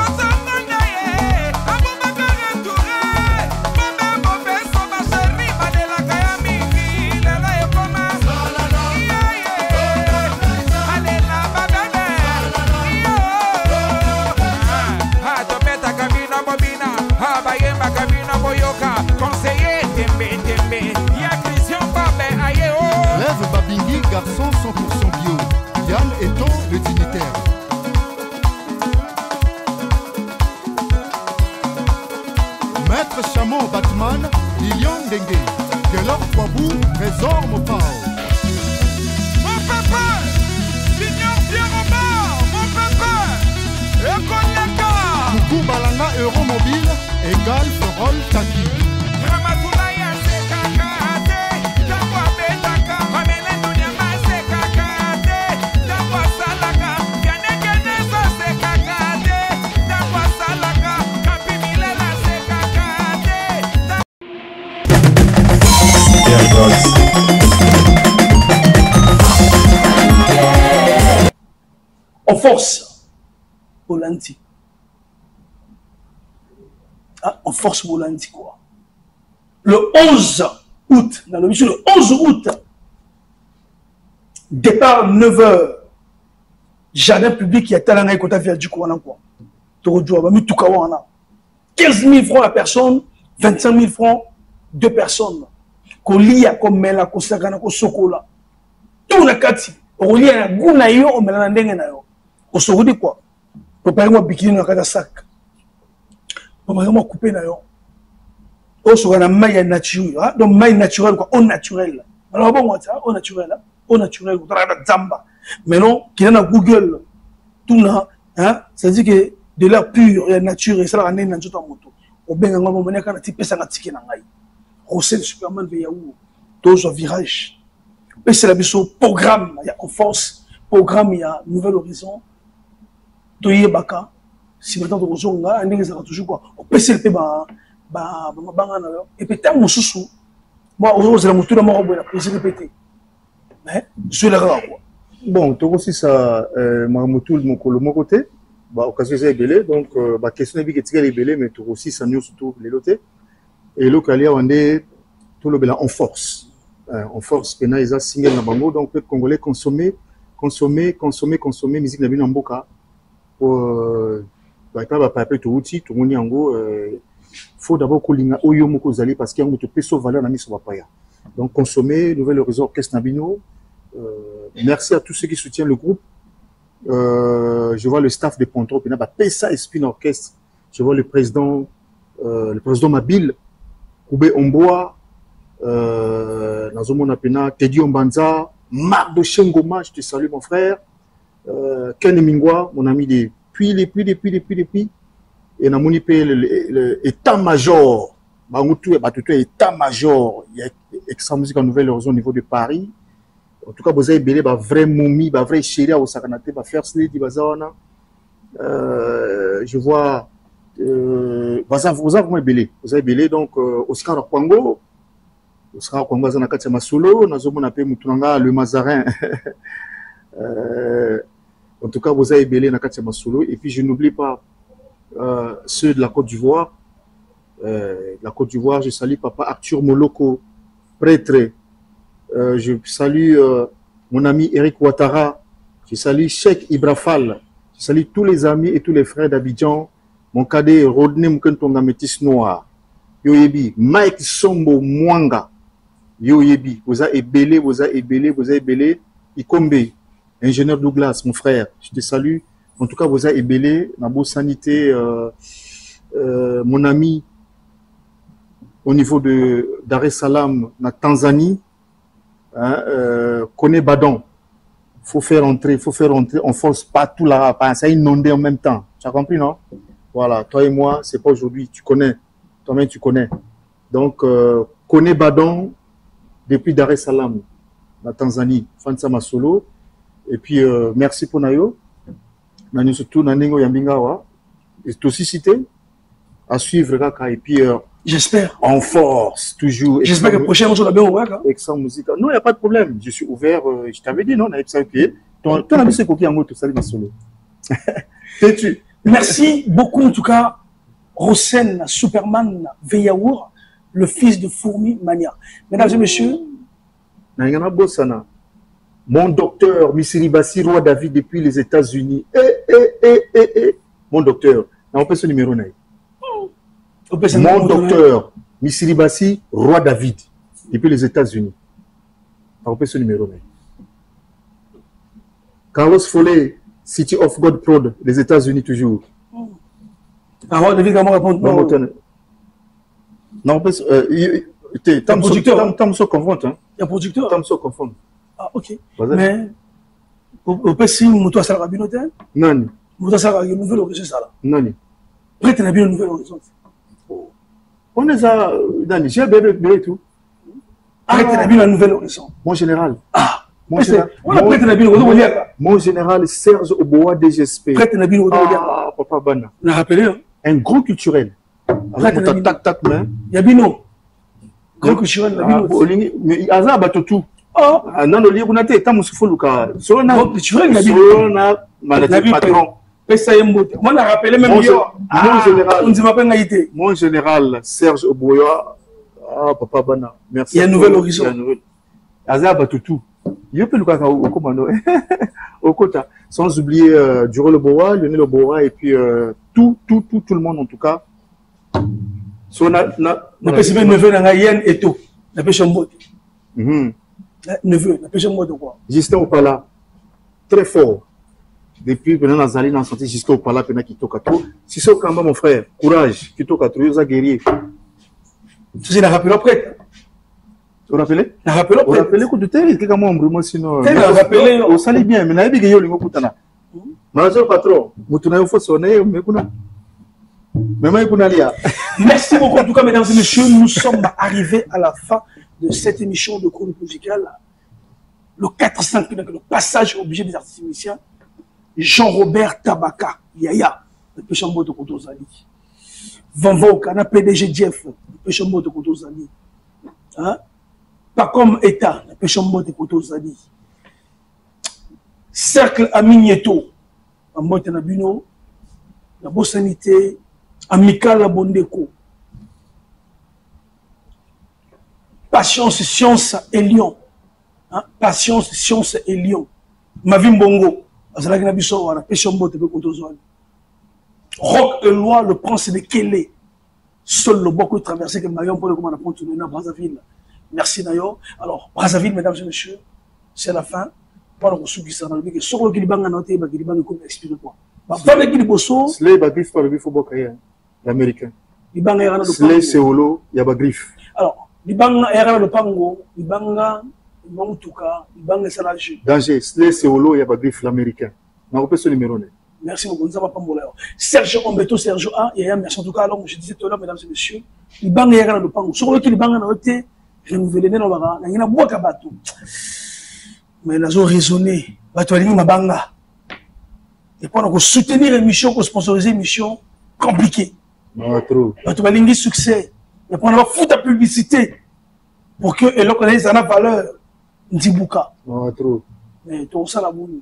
Speaker 5: Conseiller Tembe, ya Christian Babé, aye
Speaker 4: Maître Chamon Batman, Lilian Dengue, Gelor Kwabou, Trésor Mopao.
Speaker 5: Mon papa, Signor Pierre-Robert, mon papa, École Laka.
Speaker 4: Coucou Balanga Euromobile, égal Ferrol Taki.
Speaker 5: Ramatulaya Sekakate, Takwa Betaka, Pamela Dunyama Sekakate, Takwa Salaka, Yanekenesa Sekakate, Takwa Salaka, Kapimilela Sekakate.
Speaker 1: On force Bolanti. Ah, on force Bolanti quoi. Le 11 août, dans le 11 août, départ 9h, jardin public qui est à la côté via du Kouana quoi. 15 000 francs la personne, 25 000 francs, 2 personnes. Kolia comme mela kosakana kosokola. Tout na kati. Kolia na guna yo o mela ndenge na yo. Osokodi quoi. Préparer moi bikini na kata sac. Préparer moi couper na yo. Osokana maille naturelle. Donc maille naturelle quoi, au naturel. Alors bon moi ça, au naturel, au naturel, au travail zamba. Mais non, qui est dans Google tout là, hein, ça dit que de l'air pur et naturel, ça la nena njoto moto. Au ben ngoma mo neka na tipe sa na tiki na ngai. Conseil de Superman de Yahoo, tous au virage. Et c'est la mission programme, il y a en force, programme, il y a Nouvel Horizon, Toye Baka, si maintenant de Rozonga, on est toujours quoi. On peut se le faire, et puis tant mon sous, moi, aujourd'hui, la mouture de ma robe, je vais répéter. Mais, je suis là, quoi.
Speaker 6: Bon, tu aussi ça, ma mouture de mon côté, occasion de belé, donc, question est que tu es belé, mais tu aussi ça nous surtout les lotés. Et le Kalia Wande, tout le bela en force. En force, Pena Isa single na bango, donc le Congolais consommer musique na bino mboka. Pour pas tout outil, tout le monde faut d'abord kolinga oyo moko zali parce qu'il y a une peso valeur na miso papaya. Donc consommer Nouvel Horizon Orchestre Nabino. Merci à tous ceux qui soutiennent le groupe. Je vois le staff de Pontro, Pena Pesa et Spin Orchestre. Je vois le président Mabile. Koube Omboa, Nazomona Pena, Teddy Ombanza, Marc de Chengoma, je te salue mon frère, Ken Mingwa, mon ami depuis, et Namoni Pe, l'état-major, état-major, il y a extra musique en Nouvel Horizon au niveau de Paris. En tout cas, vous avez belé, vrai moumi, vrai chéri au Sakanate, first lady, je vois. Vous avez belé donc Oscar Kwango Zanakati Masolo Nazomona pe Mutunanga le Mazarin. En tout cas vous avez belé Nakati Masolo, et puis je n'oublie pas ceux de la Côte d'Ivoire. Je salue papa Arthur Moloko, prêtre. Je salue mon ami Eric Ouattara. Je salue Cheikh Ibrafal. Je salue tous les amis et tous les frères d'Abidjan. Mon cadet Rodney Mkentonga Métis Noir. Yoyebi, Mike Sombo Mwanga. Yoyebi, vous avez belé. Ikombe, ingénieur Douglas, mon frère, je te salue. En tout cas, vous avez belé. Nabo Sanité, mon ami, au niveau de Dar es Salaam, na Tanzanie, Kone Badon. Faut faire entrer, on force pas tout là, ça inondé en même temps. Tu as compris, non? Voilà, toi et moi, c'est pas aujourd'hui, tu connais, toi-même tu connais. Donc, Kone Badon, depuis Dar es Salaam, la Tanzanie, Fansa Masolo. Et puis, merci pour Nayo. Nani surtout Naningo Yambingawa. Et aussi cité, à suivre, et puis,
Speaker 1: j'espère.
Speaker 6: En force, toujours.
Speaker 1: J'espère que le prochain jour, on a bien ouvert.
Speaker 6: Excellent musique. Non, il n'y a pas de problème. Je suis ouvert. Je t'avais dit, non, on a ça pied. Ton ami, c'est coquille en mot, tout ça, Masolo. T'es-tu?
Speaker 1: Merci beaucoup, en tout cas, Rosen Superman Veyaour, le fils de Fourmi Mania. Mesdames et messieurs,
Speaker 6: mon docteur Missiri Bassi, roi David depuis les États-Unis. Mon docteur, on peut ce numéro. Mon docteur Missiri Bassi, roi David depuis les États-Unis. On peut ce numéro. Carlos Follet, City of God Prod, les États-Unis toujours.
Speaker 1: Alors, David, comment répondre?
Speaker 6: Non, parce que tam so confronte hein.
Speaker 1: Il y a producteur.
Speaker 6: Tam so confronte.
Speaker 1: Ah OK. Mais au PC moto ça rabino ten.
Speaker 6: Nani.
Speaker 1: Moto ça rabino nouvelle horizon ça là.
Speaker 6: Nani.
Speaker 1: Prête na bien nouvelle horizon.
Speaker 6: On est ça Nani, j'ai bébé tout.
Speaker 1: Arrête na bien nouvelle horizon.
Speaker 6: Mon général.
Speaker 1: Ah.
Speaker 6: Mon général.
Speaker 1: On a prête na bien horizon dire.
Speaker 6: Mon général Serge Oboa DGSP.
Speaker 1: Prête na bien horizon dire.
Speaker 6: Ah, papa Bana.
Speaker 1: On a rappelé
Speaker 6: un gros culturel. Avec tac tac main.
Speaker 1: Yabino. Gros culturel Yabino.
Speaker 6: Mais Aza batotu.
Speaker 1: Oh.
Speaker 6: Nano li kunate tamusufu luka.
Speaker 1: Gros culturel Yabino.
Speaker 6: Sona manati patron.
Speaker 1: Pesa yembote. Moi a rappelé même
Speaker 6: mon général.
Speaker 1: On dit ma peine été.
Speaker 6: Mon général Serge Oboya. Ah papa Bana. Merci.
Speaker 1: Il y a un nouvel horizon.
Speaker 6: Aza batotu. Il peut le cas au commando. Au quota. Sans oublier Duro Loboa, Lionel Loboa et puis tout le monde en tout cas. So na
Speaker 1: pêche neveu na yen et tout. Na pêche mbote. Neveu, na pêche mbote quoi.
Speaker 6: Justin Opala très fort. Depuis que nous allons dans santé Justin Opala pena qui toka tout. Si c'est au Kamba mon frère, courage, qui toka tout, yosa guerrier.
Speaker 1: C'est la rappel après.
Speaker 6: Vous rappelez?
Speaker 1: La rappel après.
Speaker 6: Vous rappelez que de tel que comment on sinon.
Speaker 1: Tel rappelé
Speaker 6: au sali bien mais na biga yo lingo kutana. Manager patron, mutuna yo faut sonner mais kuna.
Speaker 1: Merci beaucoup en tout cas mesdames et messieurs, nous sommes arrivés à la fin de cette émission de chronique musicale. Le 4-5, le passage obligé des artistes musiciens. Jean-Robert Tabaka, Yaya, le péchambo de Koutozali. Van Vokana, PDG Jeff, le péchambo de Koutozali. Pas comme État, le péchambo de Koutozali. Cercle Aminieto, en Montenabino, la Bossanité, Amical Bondeko. Patience, science et lion. Patience, science et lion. Mavim Bongo. Rock et loi, le prince de Kélé. Seul le beaucoup traversé que Marion pour le comment on a à Brazzaville. Merci Nayo. Alors, Brazzaville, mesdames et messieurs, c'est la fin. Pour le souci qui s'en a dit que sur le Kiliban a noté, il Kiliban comme explique-toi. Pas le Kiliboso.
Speaker 6: Slay Bagrif par le Bifo l'américain.
Speaker 1: Slay
Speaker 6: Seolo, Yaba Grif.
Speaker 1: Alors, Libanga era le Pango, Libanga, Mamutuka, Libanga Salage.
Speaker 6: Danger, Slay Seolo, Yaba Grif l'américain. On peut ce numéro.
Speaker 1: Merci beaucoup, nous avons pas mourir. Serge Ombeto, Serge A, et merci en tout cas, alors je disais tout à l'heure, mesdames et messieurs, Libanga era le Pango. Sur le Libanga a noté, renouvelé dans le Bara, il y a un bois Kabato. Mais nous avons raisonné, Batoaling Mabanga. Et pour nous soutenir une mission, pour sponsoriser une mission compliquée.
Speaker 6: Trop.
Speaker 1: Tu vas linguer succès. Et pour nous foutre la publicité. Pour que l'on connaisse la valeur. Ndibouka.
Speaker 6: Trop.
Speaker 1: Mais tout ça la boule.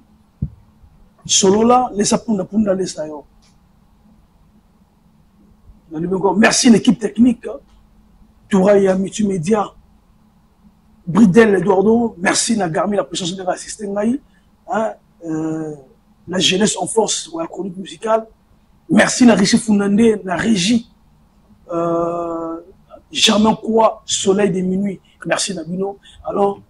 Speaker 1: Solo là, laisse punda laisse yo. Merci l'équipe technique. Touraïa Multimédia. Bridel Eduardo. Merci Nagarmi, la présence de l'assistant Ngaï. La jeunesse en force pour la chronique musicale. Merci na Rishi Fundandé, na Régie. Germain Koua, Soleil des minuit. Merci Nabino. Alors,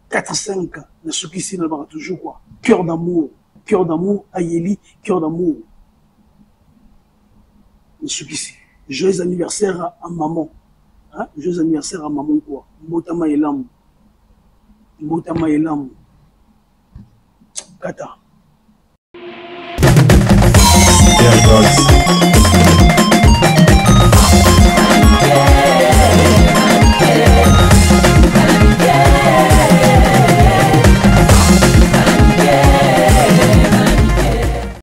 Speaker 1: 4-5, na Soukissi, na bara toujours quoi. Cœur d'amour, Ayeli, cœur d'amour. Na Soukissi. Joyeux anniversaire à maman. Joyeux anniversaire à maman quoi. Mbotama Elam. Kata.
Speaker 7: Yeah,